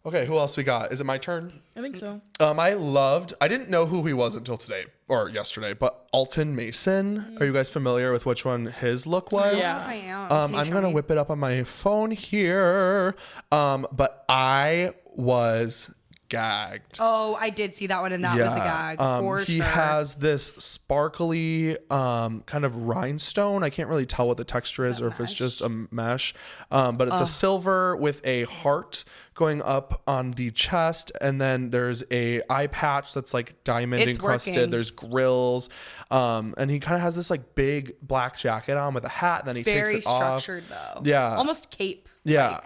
Okay, who else we got? Is it my turn? I think so. I didn't know who he was until today or yesterday, but Alton Mason. Are you guys familiar with which one his look was? Yeah. I am. Can you I'm show gonna me? whip it up on my phone here. But I was gagged. Oh, I did see that one, and that was a gag. For he sure. has this sparkly kind of rhinestone. I can't really tell what the texture is, or if it's just a mesh. But it's a silver with a heart going up on the chest, and then there's a eye patch that's like diamond It's encrusted. working. There's grills, and he kind of has this like big black jacket on with a hat. And then he Very takes it off. structured, though. Yeah. Almost cape. Yeah.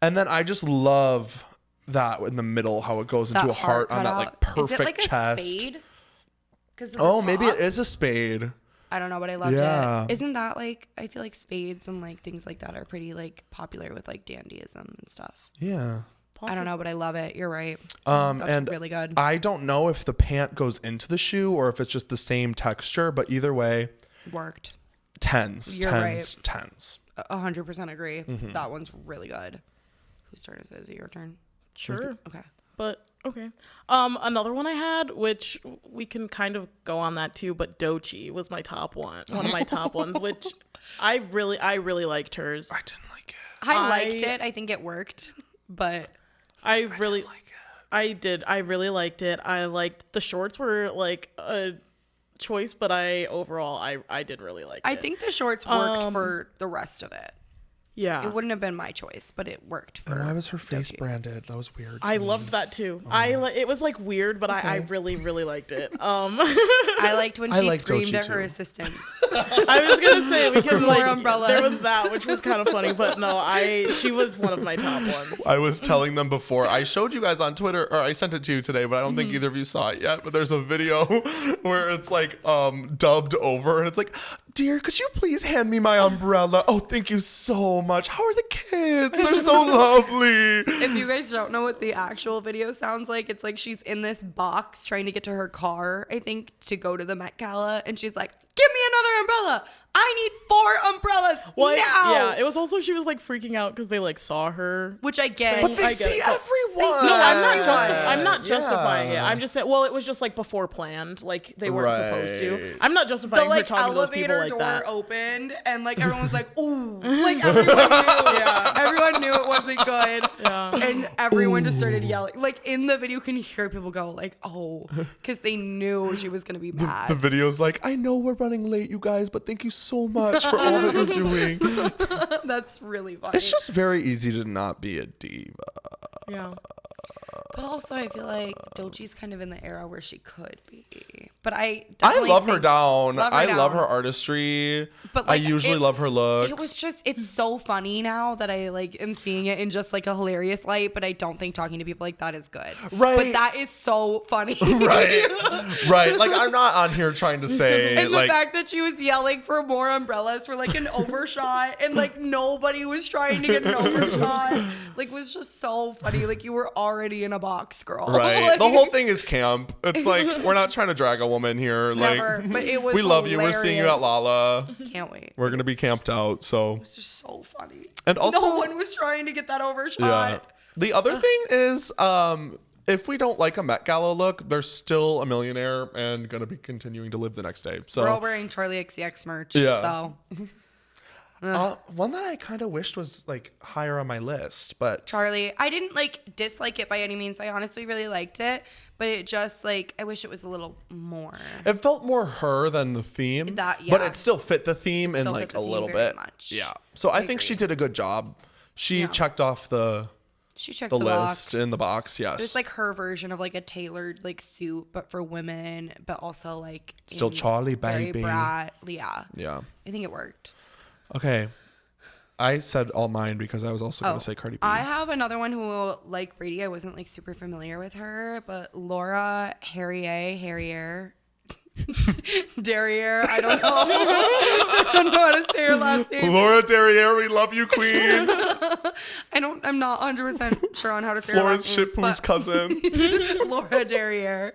And then I just love that in the middle, how it goes into a heart on that like perfect Is it like chest. a spade? 'Cause Oh, maybe it is a spade. I don't know, but I loved Yeah. it. Isn't that like, I feel like spades and like things like that are pretty like popular with like dandyism and stuff. Yeah. I don't know, but I love it. You're right. And That's really good. I don't know if the pant goes into the shoe or if it's just the same texture, but either way, Worked. tens. You're right. 100% agree. Mm-hmm. That one's really good. Whose turn is it? Is it your turn? Sure. Okay. But okay. Another one I had, which we can kind of go on that too, but Doechii was my top one. One of my top ones, which I really liked hers. I didn't like it. I liked it. I think it worked, but I really liked it. I liked the shorts were like a choice, but I did really like it. I think the shorts worked for the rest of it. Yeah. It wouldn't have been my choice, but it worked for. And why was her face Doechii. branded? That was weird. I loved that too. It was like weird, but I really liked it. I liked when I she like screamed Doechii at her too. assistant. I was gonna say we can More like umbrellas. there was that, which was kind of funny, but no, she was one of my top ones. I was telling them before. I showed you guys on Twitter, or I sent it to you today, but I don't think either of you saw it yet. But there's a video where it's like dubbed over, and it's like, "Dear, could you please hand me my umbrella? Oh, thank you so much. How are the kids? They're so lovely." If you guys don't know what the actual video sounds like, it's like she's in this box trying to get to her car, I think, to go to the Met Gala, and she's like, "Give me another umbrella. I need 4 umbrellas now." Yeah, it was also she was like freaking out because they like saw her. Which I get. But they I get see it. everyone. No, Yeah. I'm not justifying it. Yeah. I'm just saying. Well, it was just like before planned. Like they weren't supposed to. Right. I'm not the justifying her like talking to those people elevator like door that. opened and like everyone was like, "Ooh!" Like everyone knew. Yeah, everyone knew it wasn't good. Yeah. And everyone just started yelling. Like in the video, you can hear people go like, "Oh," because they knew she was gonna be mad. The video's like, "I know we're running late, you guys, but thank you so much for all that you're doing." That's really funny. It's just very easy to not be a diva. Yeah. But also, I feel like Doechii's kind of in the era where she could be. But I love her down. Love her I love down. her artistry. But, I like, usually it- love her looks. It was just, it's so funny now that I like am seeing it in just like a hilarious light, but I don't think talking to people like that is good. Right. But that is so funny. right. Right. Like, I'm not on here trying to say, And the like, fact that she was yelling for more umbrellas for like an overshot and like nobody was trying to get an overshot, like was just so funny. Like you were already already in a box, girl. Right. Like, The whole thing is camp. It's like, we're not trying to drag a woman here. Never, Like, but it was we love you. We're seeing you at hilarious. Lala. Can't wait. We're going to be camped out. So, It's just so funny. And also- no one was trying to get that overshot. yeah. The other thing is, if we don't like a Met Gala look, there's still a millionaire and going to be continuing to live the next day. So, We're all wearing Charlie XCX merch. Yeah. So one that I kind of wished was like higher on my list, but Charlie, I didn't like dislike it by any means. I honestly really liked it, but it just like I wish it was a little more. it felt more her than the theme. That- But yeah. it still fit the theme in Still like fit the a theme little very bit. much. Yeah. So I think agree. she did a good job. She Yeah. checked off the She checked the the list box. in the box. Yes. It's like her version of like a tailored like suit, but for women, but also like Still in Charlie, very baby. brat. Yeah, yeah. I think it worked. Okay. I said all mine because I was also going to say Cardi B. I have another one who, like Brady, I wasn't like super familiar with her, but Laura Harrier. Derriere, I don't know. I don't know how to say her last name. Laura Derriere, we love you, queen. I'm not 100% sure on how to say Florence her last name. Shippu's cousin. Laura Derriere.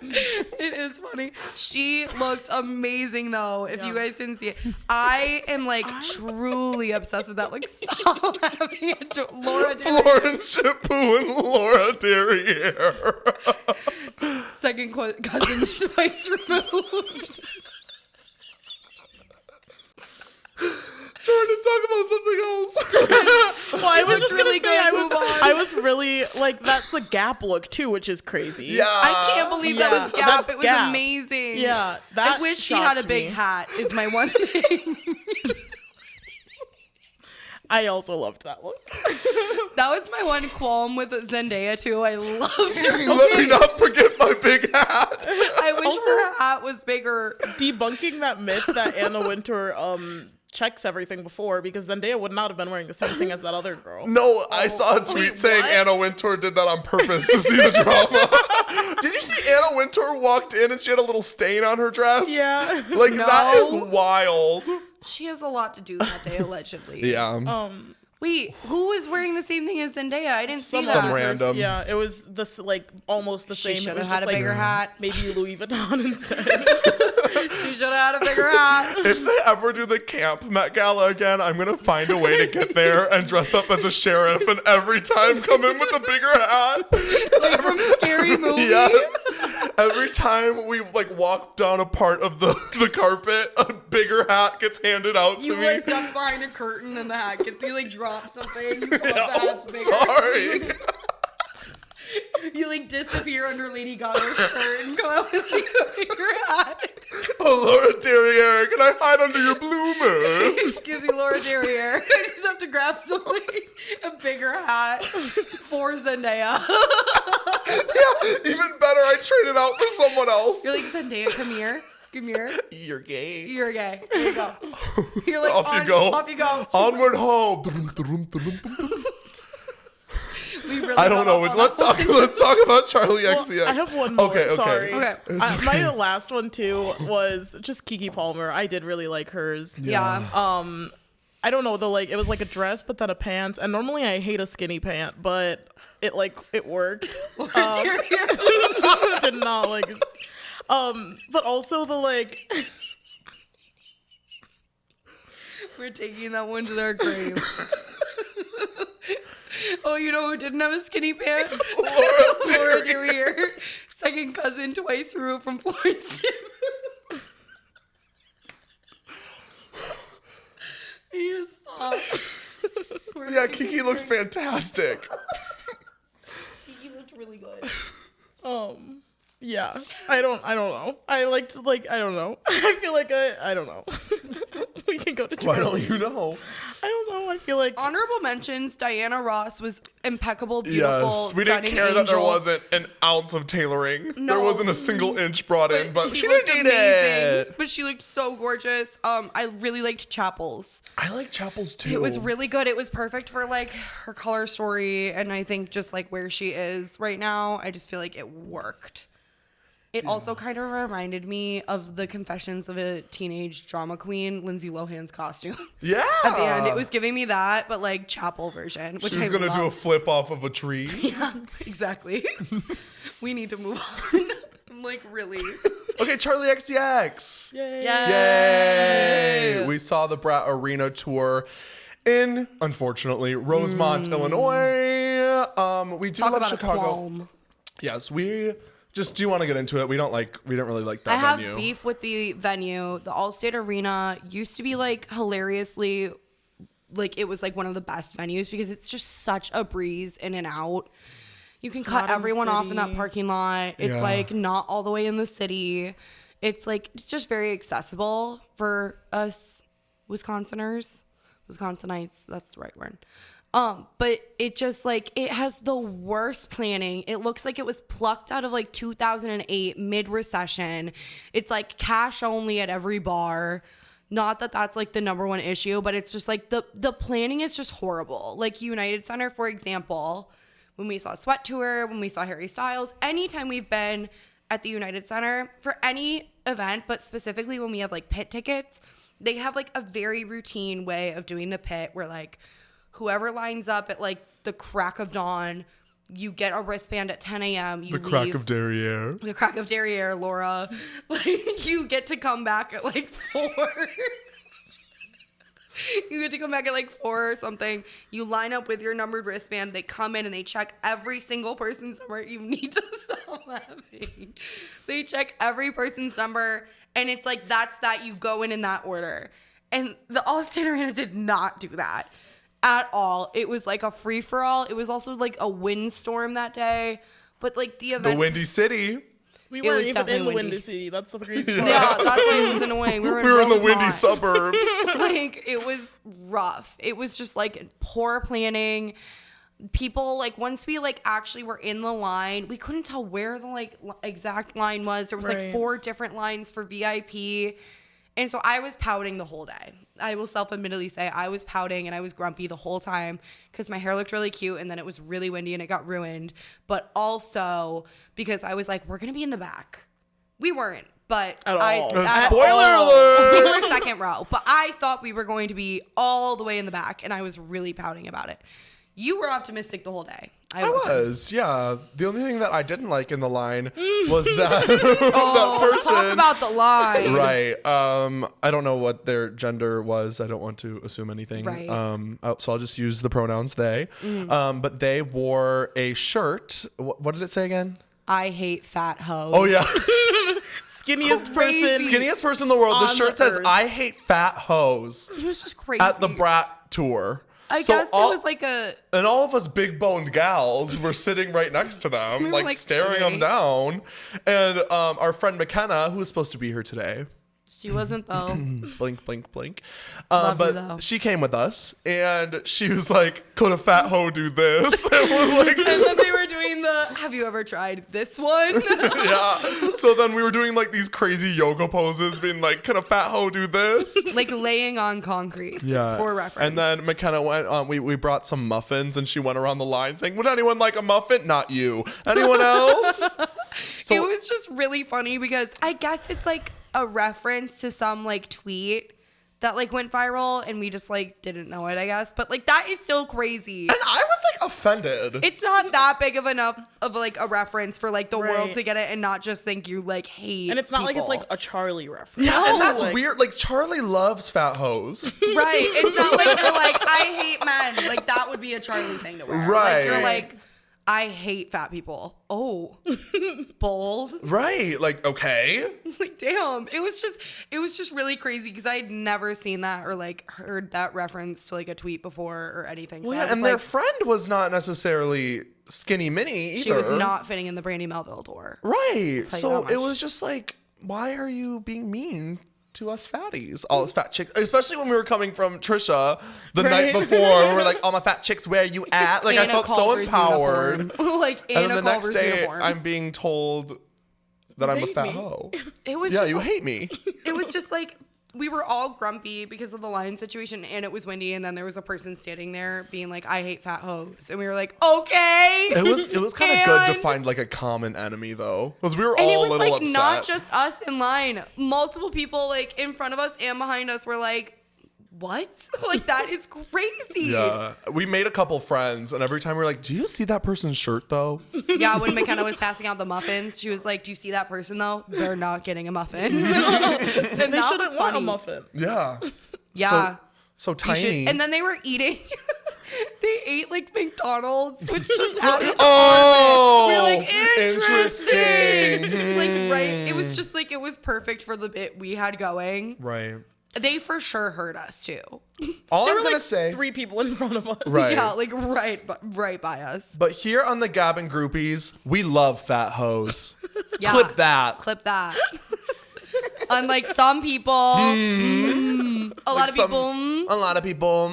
It is funny. She looked amazing though. If you guys didn't see it, I am like truly obsessed with that. Like, stop having it to Laura Derriere. Florence Shippu and Laura Derriere. Second cousins twice removed. Jordan, talk about something else. Well, I was just really gonna say good. Move on. I was really like that's a Gap look too, which is crazy. Yeah. I can't believe that Yeah, was Gap. that's It was Gap. amazing. Yeah, I that wish she had a shocked big me. hat. Is my one thing. I also loved that look. That was my one qualm with Zendaya too. I loved her. Let me not forget my big hat. I wish Also- her hat was bigger. Debunking that myth that Anna Wintour checks everything before, because Zendaya would not have been wearing the same thing as that other girl. No, I saw a tweet wait, saying what? Anna Wintour did that on purpose to see the drama. Did you see Anna Wintour walked in and she had a little stain on her dress? Yeah. Like, that is No. wild. She has a lot to do that day, allegedly. Yeah. Wait, who was wearing the same thing as Zendaya? I didn't see Some that. random. Yeah, it was this like almost the She same. should It was have had just a like bigger hat. maybe Louis Vuitton instead. She should have had a bigger hat. If they ever do the camp Met Gala again, I'm gonna find a way to get there and dress up as a sheriff, and every time come in with a bigger hat. Like from Scary Movie. Yes. Every time we like walk down a part of the carpet, a bigger hat gets handed out to You me. like duck behind a curtain and the hat gets you like drop something. You pull up the hat's bigger. Sorry. You like disappear under Lady Gaga's skirt and come out with like a bigger hat. Oh, Laura Derriere, can I hide under your bloomers? Excuse me, Laura Derriere. I just have to grab something, a bigger hat for Zendaya. Yeah, even better, I trade it out for someone else. You're like, Zendaya, come here. Come here. You're gay. You're gay. Here you go. You're like, Off you go. Off you go. Onward home. We really I don't got know. off on Let's that talk. one. Let's talk about Charlie Well, XCX. I have one more. Okay. Okay. Sorry. Okay. My last one too was just Keke Palmer. I did really like hers. Yeah. I don't know though, like it was like a dress but then a pants, and normally I hate a skinny pant, but it worked. Did not like it. But also the like We're taking that one to their grave. Oh, you know who didn't have a skinny pant? Laura Derriere. Second cousin twice removed from Florence. I need to stop. Yeah, Kiki looked fantastic. Kiki looked really good. yeah. I don't know. I liked I don't know. I feel like I don't know. We can go to Why Charlie. don't you know? I don't know. I feel like Honorable mentions, Diana Ross was impeccable, beautiful, Yes, we didn't stunning care that there angel. wasn't an ounce of tailoring. There No. wasn't a single inch brought in, but she looked didn't need it. But she looked so gorgeous. I really liked Chapels. I like Chapels too. It was really good. It was perfect for like her color story, and I think just like where she is right now, I just feel like it worked. It also kind of reminded me of the Confessions of a Teenage Drama Queen, Lindsay Lohan's costume. Yeah. At the end, it was giving me that, but like chapel version, which She was going to do a flip off of a tree. Yeah, exactly. We need to move on. I'm like, really? Okay, Charlie XCX. Yay. Yay! We saw the Brat Arena tour in, unfortunately, Rosemont, Illinois. We do Talk love about Chicago. a qualm. Yes, we just do want to get into it. We didn't really like that I have venue. beef with the venue. The Allstate Arena used to be like hilariously, like it was like one of the best venues because it's just such a breeze in and out. You can cut not in the everyone off in that city. parking lot. It's Yeah. like not all the way in the city. It's like, it's just very accessible for us Wisconsinites. That's the right word. But it just like, it has the worst planning. It looks like it was plucked out of like 2008 mid-recession. It's like cash only at every bar. Not that that's like the number one issue, but it's just like the planning is just horrible. Like United Center, for example, when we saw Sweat Tour, when we saw Harry Styles, anytime we've been at the United Center for any event, but specifically when we have like pit tickets, they have like a very routine way of doing the pit where like whoever lines up at like the crack of dawn, you get a wristband at 10 a.m. You the crack of derriere. The crack of derriere, Laura. Like you get to come back at like 4. You get to come back at like 4 or something. You line up with your numbered wristband. They come in and they check every single person's number. You need to stop laughing. They check every person's number. And it's like, that's that. You go in that order. And the Allstate Arena did not do that at all. It was like a free-for-all. It was also like a windstorm that day. But like the event... The Windy City. We It weren't was even in definitely the windy. Windy City. That's the crazy part. Yeah, that's why it was annoying. We were We were in the windy Rosemont. suburbs. Like it was rough. It was just like poor planning. People like once we like actually were in the line, we couldn't tell where the like exact line was. There was like Right. 4 different lines for VIP. And so I was pouting the whole day. I will self-admittedly say I was pouting and I was grumpy the whole time because my hair looked really cute and then it was really windy and it got ruined. But also because I was like, we're going to be in the back. We weren't, but At all. Spoiler alert! we were second row, but I thought we were going to be all the way in the back and I was really pouting about it. You were optimistic the whole day. I wasn't. was, yeah. The only thing that I didn't like in the line was that that person. Talk about the line. Right. I don't know what their gender was. I don't want to assume anything. Right. So I'll just use the pronouns they. But they wore a shirt. What did it say again? I hate fat hoes. Oh yeah. Skinniest Crazy. person. Skinniest person in the world. The On shirt the says earth. I hate fat hoes It was just crazy. at the Brat tour. I So guess it was like a... And all of us big boned gals were sitting right next to them, We were like, like, staring them "Hey." down. And our friend McKenna, who was supposed to be here today, She wasn't though. blink, blink, blink. Love you, But though. she came with us, and she was like, "Could a fat hoe do this?" And we're like, And then they were doing the, have you ever tried this one? "Yeah." So then we were doing like these crazy yoga poses, being like, "Can a fat hoe do this?" Like laying on concrete. For reference. And then McKenna went. We brought some muffins, and she went around the line saying, "Would anyone like a muffin? Not you. Anyone else?" So it was just really funny because I guess it's like a reference to some like tweet that like went viral and we just like didn't know it, I guess. But like that is still crazy. and I was like offended. It's not that big of enough of like a reference for like the world Right. to get it and not just think you like hate. And it's not like it's people. like a Charlie reference. Yeah, and that's Like, weird. Like Charlie loves fat hoes. right. It's not like you're like I hate men. Like that would be a Charlie thing to wear. Right. Like you're like I hate fat people. Oh, bold. Right. Like, okay. Like damn, it was just really crazy because I had never seen that or like heard that reference to like a tweet before or anything. Well, So I yeah, was and their like, friend was not necessarily skinny mini either. she was not fitting in the Brandy Melville tour. Right. Tell you So that it much. was just like, why are you being mean to us fatties? All us fat chicks. Especially when we were coming from Trisha the night Right. before. We were like, all my fat chicks, where you at? Like, I In a felt so Culver's empowered. uniform. Like And in then a the next Culver's day, uniform. I'm being told that I'm a hate fat me. hoe. It was Yeah, just you hate me. it was just like we were all grumpy because of the line situation, and it was windy, and then there was a person standing there being like, I hate fat hoes. And we were like, okay. It was kind of good to find like a common enemy though, because we were all And it a was little like upset. not just us in line. Multiple people like in front of us and behind us were like, what? Like, that is crazy. Yeah, we made a couple friends, and every time we were like, "Do you see that person's shirt though?" Yeah, when McKenna was passing out the muffins, she was like, "Do you see that person though? They're not getting a muffin." And They shouldn't want a muffin. Yeah. Yeah. So You tiny. should- and then they were eating. They ate like McDonald's, which just added to oh, we were like, interesting. like, right. It was just like, it was perfect for the bit we had going. Right. They for sure heard us too. All There I'm were gonna like say. 3 people in front of us. Right. Yeah, like right by us. But here on the Gabbin Groupies, we love fat hoes. Yeah. Clip that. Clip that. Unlike some people, a lot of people. A lot of people.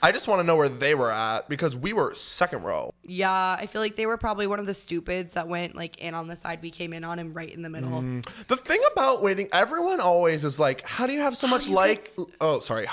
I just want to know where they were at because we were second row. Yeah, I feel like they were probably one of the stupids that went like in on the side we came in on and right in the middle. The thing about waiting, everyone always is like, how do you have so much do you like? get Oh, sorry.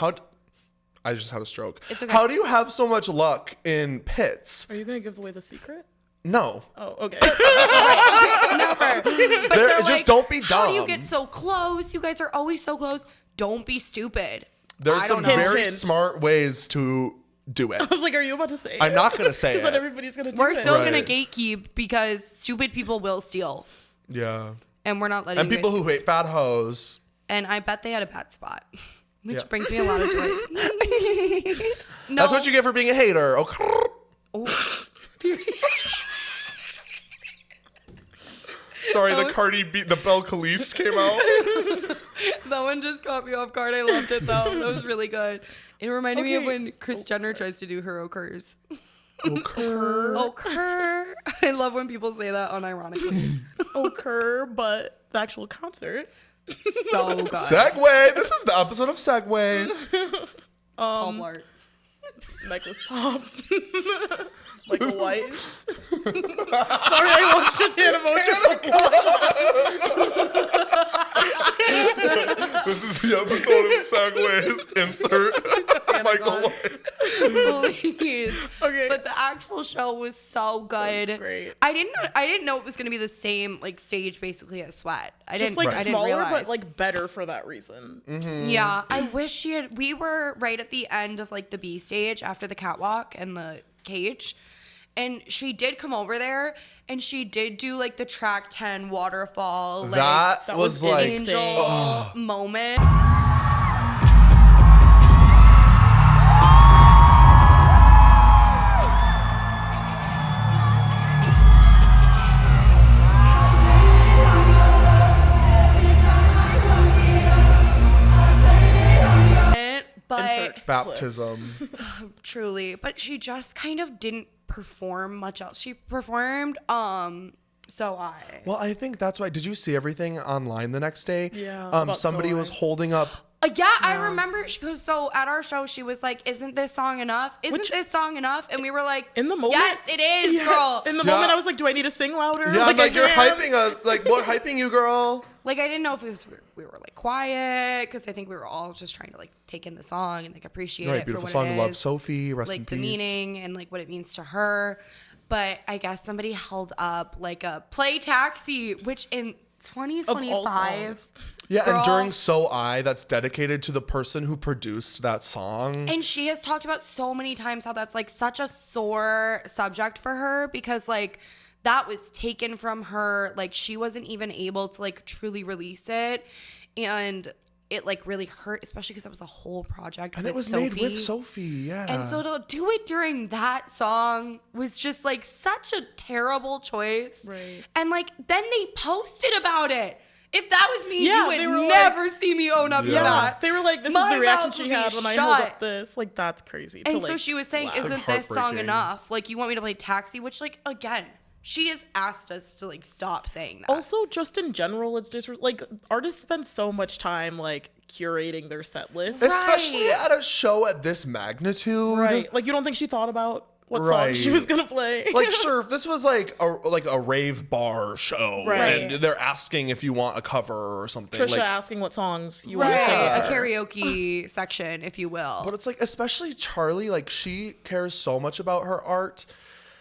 I just had a stroke. It's okay. How do you have so much luck in pits? Are you going to give away the secret? No. Oh, okay. Never. But There- they're just like, don't be How do you dumb." get so close? You guys are always so close. Don't be stupid. There's I some don't know. very Hint. smart ways to do it. I was like, are you about to say I'm it? not gonna say Because then it. everybody's going to do We're it. still Right. gonna gatekeep because stupid people will steal, Yeah. and we're not letting. And you people guys who hate fat hoes. And I bet they had a bad spot, which Yeah. brings me a lot of joy. No. That's what you get for being a hater. Okay. Oh. Sorry, the Cardi B, the Belle Khalees came out. That one just caught me off guard. I loved it though. That was really good. It reminded me of Okay. when Kris Jenner tries to do her occurs. Occur. Occur. I love when people say that unironically. Occur, but the actual concert. So good. Segway. This is the episode of Segways. Paul Blart. Necklace popped. Like a white. Sorry, I watched Japan emoji. This is the episode of Segways. Insert Michael White. Please. Okay. But the actual show was so good. That's great. I didn't know it was gonna be the same like stage basically as Sweat. I Just didn't like I didn't smaller, realize. but like better for that reason. Yeah, I wish we were right at the end of like the B stage after the catwalk and the cage. And she did come over there and she did do like the track 10 waterfall, like That was like, angel moment. But Insert. baptism. truly, but she just kind of didn't perform much else. She performed So I. Well, I think that's why. Did you see everything online the next day? Yeah, about Somebody So was I. holding up. Yeah, I remember. She goes, so at our show, she was like, "Isn't this song enough? Isn't Which- this song enough?" And we were like, In the moment? yes, it is, Yeah. girl." In the Yeah. moment, I was like, do I need to sing louder? Yeah, like I you're can. hyping us. Like, we're hyping you, girl. Like, I didn't know if it was we were like quiet because I think we were all just trying to like take in the song and like appreciate Right, it beautiful for what song. it Love is, Sophie. Rest in like peace. the meaning and like what it means to her. But I guess somebody held up like a Play Taxi, which in Of all 2025. songs. Yeah, Girl. and during So I, that's dedicated to the person who produced that song. And she has talked about so many times how that's like such a sore subject for her because like that was taken from her. Like she wasn't even able to like truly release it. And it like really hurt, especially because it was a whole project. And with it was Sophie. made with Sophie, yeah. And so to do it during that song was just like such a terrible choice. Right. And like then they posted about it. If that was me, Yeah, you they would were never see me own up to Yeah. that. They were like, this My is the reaction mouth she would be had when I held shut. up this. Like, that's crazy. And to, so like, she was saying, laugh. isn't Like this song heartbreaking. enough? Like, you want me to play Taxi? Which, like, again, she has asked us to, like, stop saying that. Also, just in general, it's just like artists spend so much time like curating their set list. Especially Right. at a show at this magnitude. Right. Like, you don't think she thought about what Right. song she was gonna play. Like, sure, if this was like a rave bar show, Right. and they're asking if you want a cover or something. Trisha like, asking what songs you want to Right, sing. a with her. karaoke section, if you will. but it's like, especially Charlie, like she cares so much about her art.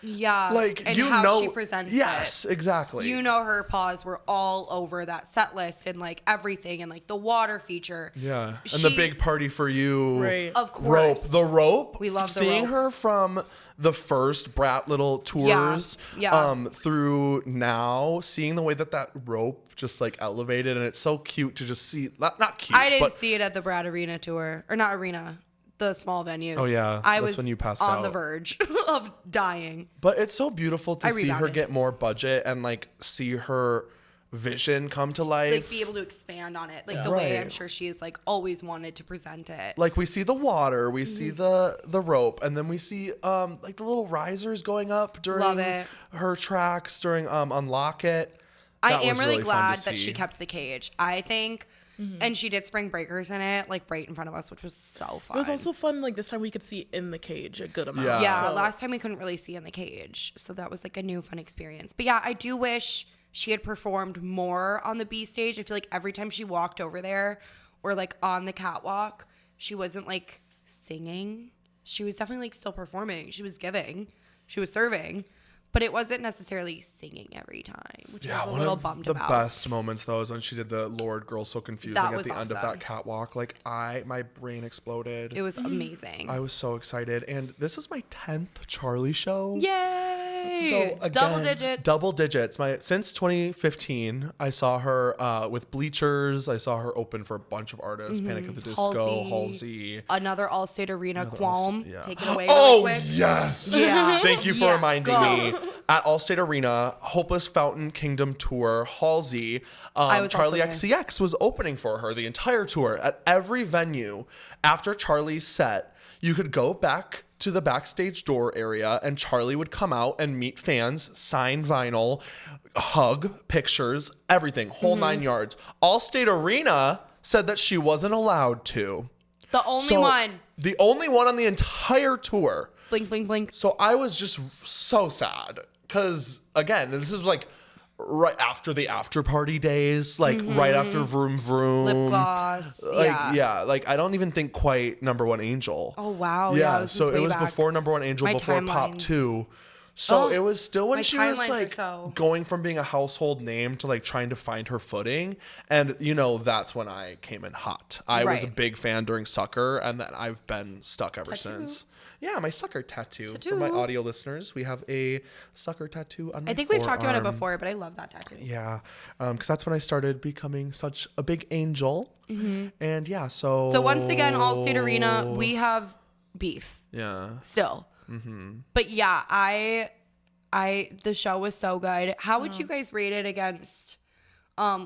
Yeah, Like, and you how know, she presents yes, it. exactly. You know, her paws were all over that set list and like everything, and like the water feature. Yeah, and the big party for you, Right. Of rope, course. the rope. We love the seeing rope. her from the first Brat little tours, Yeah. through now, seeing the way that rope just like elevated, and it's so cute to just see. Not cute. I didn't but see it at the Brad Arena tour, or not arena, the small venues. Oh, yeah. I That's was when you passed on the out. verge of dying. But it's so beautiful to I see her rebounded. get more budget and like see her vision come to life. Like be able to expand on it, like the way I'm Right. sure she's like always wanted to present it. Like we see the water, we see Mm-hmm. the rope, and then we see like the little risers going up during Love it. her tracks during Unlock It. I That am was really fun to glad that see. she kept the cage. I think, and she did spring breakers in it, like right in front of us, which was so fun. It was also fun, like this time we could see in the cage a good amount. Yeah. yeah. So- Last time we couldn't really see in the cage, so that was like a new fun experience. But yeah, I do wish she had performed more on the B stage. I feel like every time she walked over there or like on the catwalk, she wasn't like singing. She was definitely like still performing. She was giving, she was serving, but it wasn't necessarily singing every time, which I was a One little of bummed the about. best moments though is when she did the Lord Girl So Confusing That at was the end of awesome. that catwalk. Like my brain exploded. It was amazing. I was so excited, and this was my 10th Charlie show. Yay! So again, double digits. Double digits. Since 2015, I saw her with Bleachers. I saw her open for a bunch of artists: Panic at the Disco, Halsey. Another All-State Arena Qualm. Yeah. Take it away Oh really quick. yes! Yeah. Thank you for Yeah, reminding go. me. At Allstate Arena, Hopeless Fountain Kingdom Tour, Halsey, I was Charlie also XCX was opening for her the entire tour. At every venue, after Charlie's set, you could go back to the backstage door area and Charlie would come out and meet fans, sign vinyl, hug, pictures, everything, whole 9 yards. Allstate Arena said that she wasn't allowed to. The only So, one. The only one on the entire tour. Blink, blink, blink. So I was just so sad because, again, this is like right after the after party days, like right after Vroom Vroom. Lip gloss. Like, yeah. like I don't even think quite Number One Angel. Oh, wow. Yeah, this so is it way was back. before Number One Angel, My before Pop timelines. 2. So Oh, it was still when my she was timelines are like so- going from being a household name to like trying to find her footing. And that's when I came in hot. I was a Right. big fan during Sucker, and then I've been stuck ever since. Yeah, my Sucker tattoo. For my audio listeners, we have a Sucker tattoo on my I think we've talked about it forearm. before, but I love that tattoo. Yeah, because that's when I started becoming such a big angel. And yeah, so... So once again, Allstate Arena, we have beef Yeah. still. But yeah, the show was so good. How would you guys rate it against?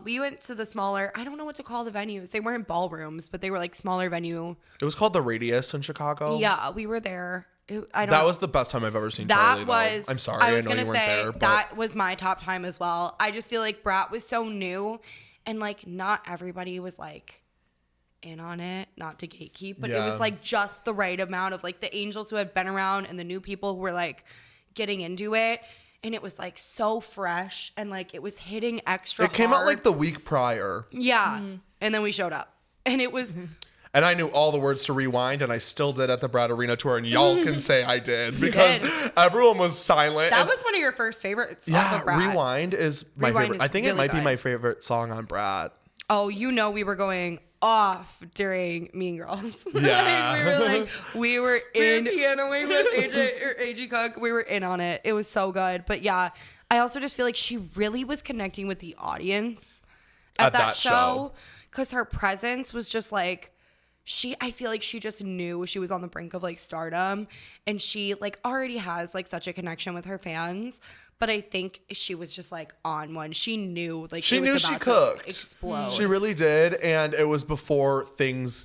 We went to the smaller. I don't know what to call the venues. They weren't ballrooms, but they were like smaller venue. It was called The Radius in Chicago. Yeah, we were there. I don't. That was the best time I've ever seen That Charlie, though. was. I'm sorry, I was know gonna you weren't say there, but that was my top time as well. I just feel like Brat was so new, and like not everybody was like in on it. Not to gatekeep, but it Yeah. was like just the right amount of like the angels who had been around and the new people who were like getting into it, and it was like so fresh and like it was hitting extra. it came out hard. like the week prior. yeah, and then we showed up, and it was. And I knew all the words to Rewind, and I still did at the Brad Arena tour, and y'all can say I did because everyone was silent. That and- was one of your first favorites. off yeah, of Brat. Rewind is my Rewind favorite. is I think it really might be good. my favorite song on Brad. Oh, we were going off during Mean Girls. Yeah. we were in pianoing with AG Cook. We were in on it. It was so good. But yeah, I also just feel like she really was connecting with the audience at that show because her presence was just like I feel like she just knew she was on the brink of like stardom, and she like already has like such a connection with her fans. But I think she was just like on one. She knew like She it was knew she about to cooked. explode. She really did, and it was before things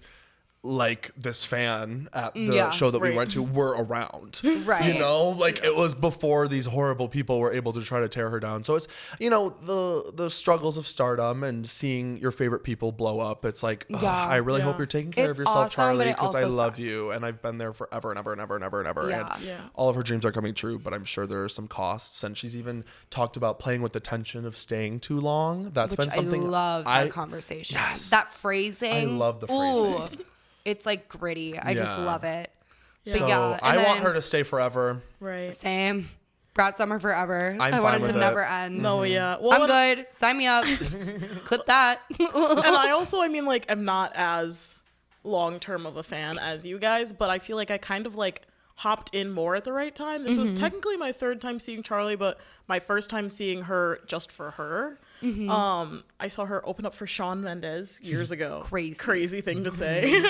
like this fan at the show that we went to were around. Right. You know, like it was before these horrible people were able to try to tear her down. So it's, you know, the struggles of stardom and seeing your favorite people blow up. It's like, I really hope you're taking care of yourself, awesome, Charlie, but it because I also love sucks. you and I've been there forever and ever and ever and ever and ever. Yeah. And all of her dreams are coming true, but I'm sure there are some costs. And she's even talked about playing with the tension of staying too long. That's been something I love that conversation. Yes. That phrasing. I love the phrasing. Ooh, it's like gritty. I just love it. So But yeah, I want her to stay forever. Right. Same. Brat summer forever. I'm I want fine it with to it. never end. No, yeah. Well, I'm good. Sign me up. Clip that. And I also, I mean, like, I'm not as long-term of a fan as you guys, but I feel like I kind of, like, hopped in more at the right time. This was technically my third time seeing Charlie, but my first time seeing her just for her. I saw her open up for Shawn Mendes years ago. Crazy thing to say.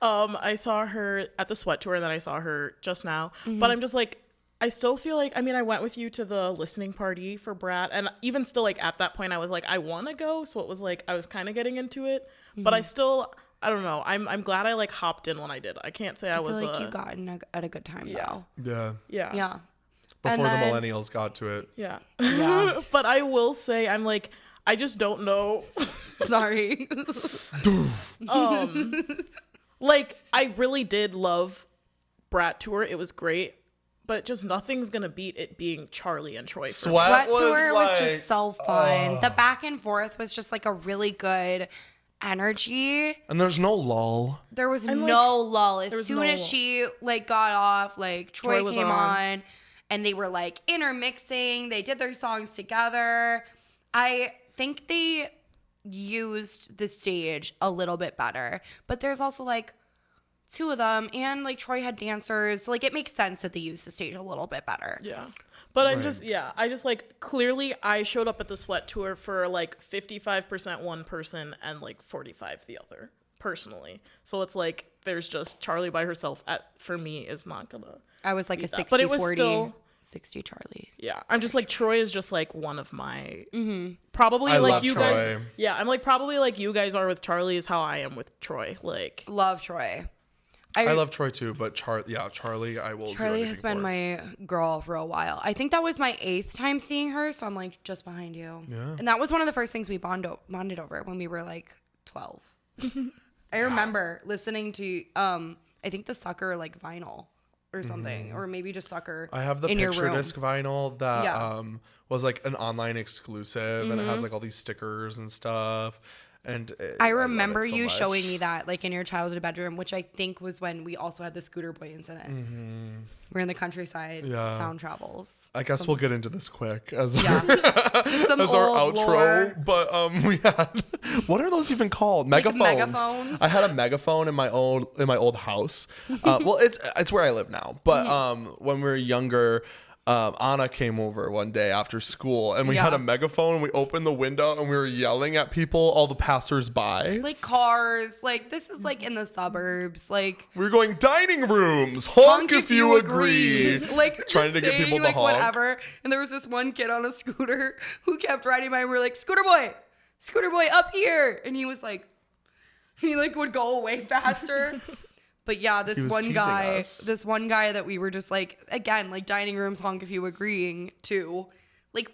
I saw her at the Sweat Tour, and then I saw her just now. But I'm just like, I still feel like, I mean, I went with you to the listening party for Brat, and even still, like, at that point, I was like, I want to go. So it was like, I was kind of getting into it, but I still, I don't know. I'm glad I, like, hopped in when I did. I can't say I was feel like you got in at a good time, though. Yeah. Yeah. Before And then- the millennials got to it. Yeah. Yeah. But I will say, I'm like, I just don't know. Sorry. Like, I really did love Brat Tour. It was great. But just nothing's going to beat it being Charlie and Troy. for me. Sweat Tour was like, just so fun. The back and forth was just like a really good energy. and there's no lull. There was no lull. As was soon no as lull. she like got off, like Troy was came on. on and they were like intermixing. They did their songs together. I think they used the stage a little bit better. But there's also like two of them, and like Troy had dancers. So, like, it makes sense that they used the stage a little bit better. Yeah. But I'm just, I just like, clearly I showed up at the Sweat Tour for like 55% one person and like 45 the other, personally. So it's like, there's just Charlie by herself for me is not gonna. I was like a beat that. 60 But it was 40, still, 60 Charlie. yeah. I'm just like, Troy is just like one of my, probably I like love you Troy. guys. Yeah. I'm like, probably like you guys are with Charlie is how I am with Troy. Like, Love Troy. I love Troy too, but Charlie, I will. Charlie has been my girl for a while. I think that was my 8th time seeing her, so I'm like just behind you. Yeah. And that was one of the first things we bonded over when we were like 12. I remember listening to I think the Sucker like vinyl or something, or maybe just Sucker. I have the in your picture room. disc vinyl that Yeah. was like an online exclusive, and it has like all these stickers and stuff. And I love remember it so you much. showing me that like in your childhood bedroom, which I think was when we also had the Scooter Boy incident. We're in the countryside. Yeah. Sound travels. I guess we'll get into this quick as Yeah. Just some as our old outro. lore. But we had, what are those even called? Megaphones. megaphones? I had a megaphone in my old house. Well, it's where I live now. But when we were younger, Anna came over one day after school, and we had a megaphone. And we opened the window and we were yelling at people, all the passersby. Like cars, like this is like in the suburbs, like We were going dining rooms. Honk if you agree. Like Trying to just get people saying, to like honk. whatever. And there was this one kid on a scooter who kept riding by, and we were like, Scooter boy, up here. And he was like, he like would go away faster. But yeah, He was teasing us. this one guy that we were just like, again, like dining rooms, honk if you agreeing to, like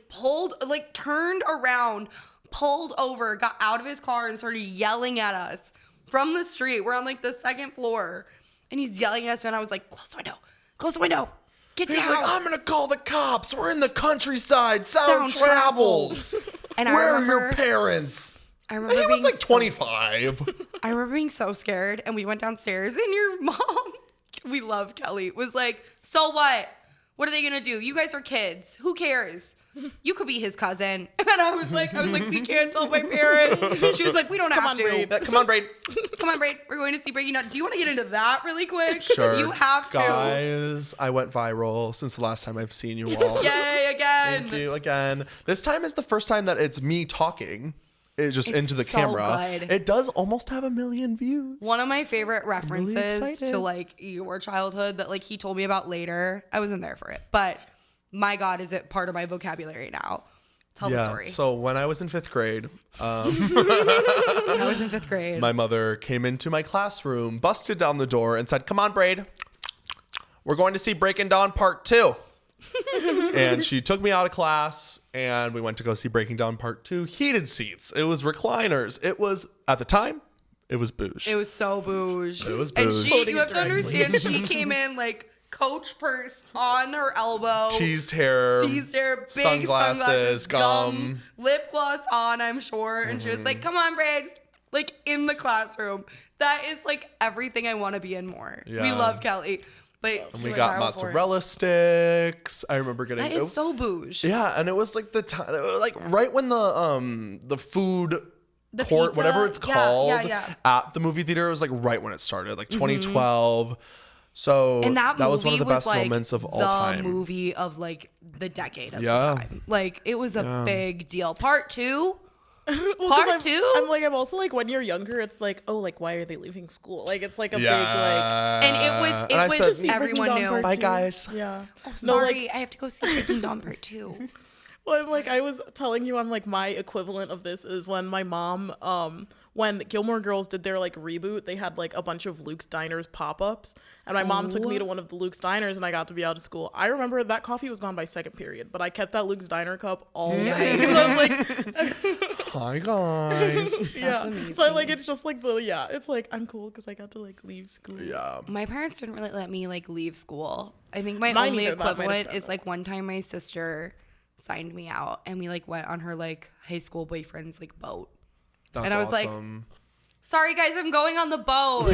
turned around, pulled over, got out of his car and started yelling at us from the street. We're on like the 2nd floor and he's yelling at us, and I was like, close the window, get He's down. like, I'm gonna call the cops. We're in the countryside. Sound travels. And I Where are remember- your parents? I remember He was being like so- 25. I remember being so scared, and we went downstairs, and your mom, we love Kelly, was like, so what? What are they gonna do? You guys are kids. Who cares? You could be his cousin. And I was like, we can't tell my parents. She was like, we don't have to. Braid. Come on, Braid. Come on, Braid. We're going to see Breaking Out. Do you want to get into that really quick? Sure. You have to. Guys, I went viral since the last time I've seen you all. Yay, again. Thank you again. This time is the first time that it's me talking. It just It's into the so camera. good. It does almost have 1 million views. One of my favorite really references excited. to like your childhood that like he told me about later. I wasn't there for it, but my God, is it part of my vocabulary now? Tell the story. So when I was in 5th grade, Kelly was in 5th grade. My mother came into my classroom, busted down the door, and said, "Come on, Braid. We're going to see Breaking Dawn Part 2." And she took me out of class, and we went to go see Breaking Dawn Part 2. Heated seats. It was recliners. It was, at the time, it was bouge. It was so bouge. It was And bouge. you have to understand, she came in like Coach purse on her elbow. Teased hair. Big sunglasses, sunglasses, gum. lip gloss on, I'm sure. And she was like, "Come on, Braid." Like in the classroom. That is like everything I want to be in more. Yeah. We love Kelly. But And we got mozzarella sticks. I remember getting That is so bouge. Yeah, and it was like the time, like right when the food The court, pizza? whatever it's Yeah, called, yeah. at the movie theater. It was like right when it started, like 2012. So And that was one of the best like moments of all the time. movie of like the decade of Yeah. the time. Like it was a big deal. Part 2. Well, 'cause Part 2. I'm also like, when you're younger, it's like, oh, like, why are they leaving school? Like, it's like a And it I was said, big, like, everyone Breaking Dawn knew. Part "Bye, 2. guys." Yeah. Oh, No, like- sorry, I have to go see Breaking Dawn Part 2. Well, I'm like, I was telling you, I'm like, my equivalent of this is when my mom, when Gilmore Girls did their like reboot, they had like a bunch of Luke's Diners pop-ups, and my mom took me to one of the Luke's Diners, and I got to be out of school. I remember that coffee was gone by second period, but I kept that Luke's Diner cup all night. 'Cause I was like, Hi, guys. yeah. amazing. So like, it's just like it's like I'm cool because I got to like leave school. Yeah. My parents didn't really let me like leave school. I think my Mine only either, that might have equivalent been is like one time my sister signed me out and we like went on her like high school boyfriend's like boat. That's And I was like, awesome. "Sorry guys, I'm going on the boat."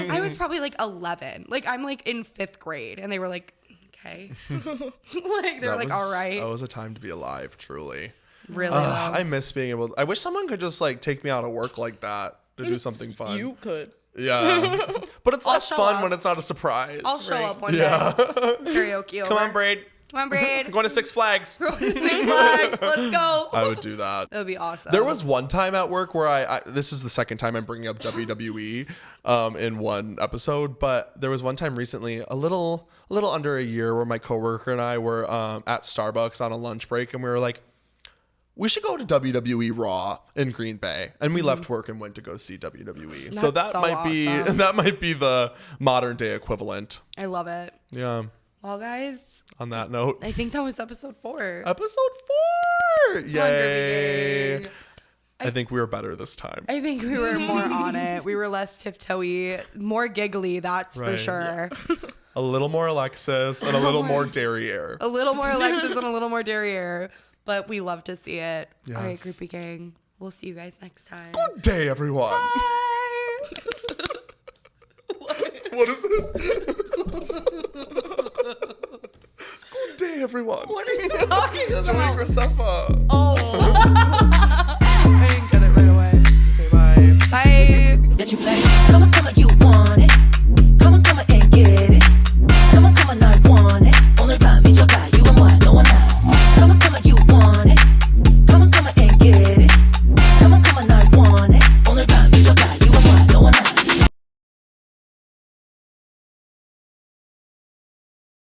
I was probably like 11. Like I'm like in 5th grade and they were like, "Okay." Like they were like, "All right." That was a time to be alive, truly. Really though. I miss being able. I wish someone could just like take me out of work like that to do something fun. You could. Yeah. But it's less show fun up. when it's not a surprise. I'll show Right. up one Yeah. day. Karaoke over. Come on, Braid. Come on, Braid. I'm going to Six Flags. Six Flags. Let's go. I would do that. That would be awesome. There was one time at work where I this is the second time I'm bringing up WWE in one episode, but there was one time recently, a little under a year, where my coworker and I were at Starbucks on a lunch break, and we were like, we should go to WWE Raw in Green Bay, and we left work and went to go see WWE. So That's that so might awesome. be the modern day equivalent. I love it. Yeah. Well, guys, On that note, I think that was episode 4. episode 4. Come on, Yay! Groupie Gang. I think we were better this time. I think we were more on it. We were less tiptoey, more giggly, that's for Right. sure. A little more Alexis and a little more derriere. A little more Alexis and a little more derriere, but we love to see it. All right, Yes. Groupie Gang. We'll see you guys next time. Good day, everyone. Bye. What is it? Good day, everyone. What are you talking Joey about? Graceffa. Oh.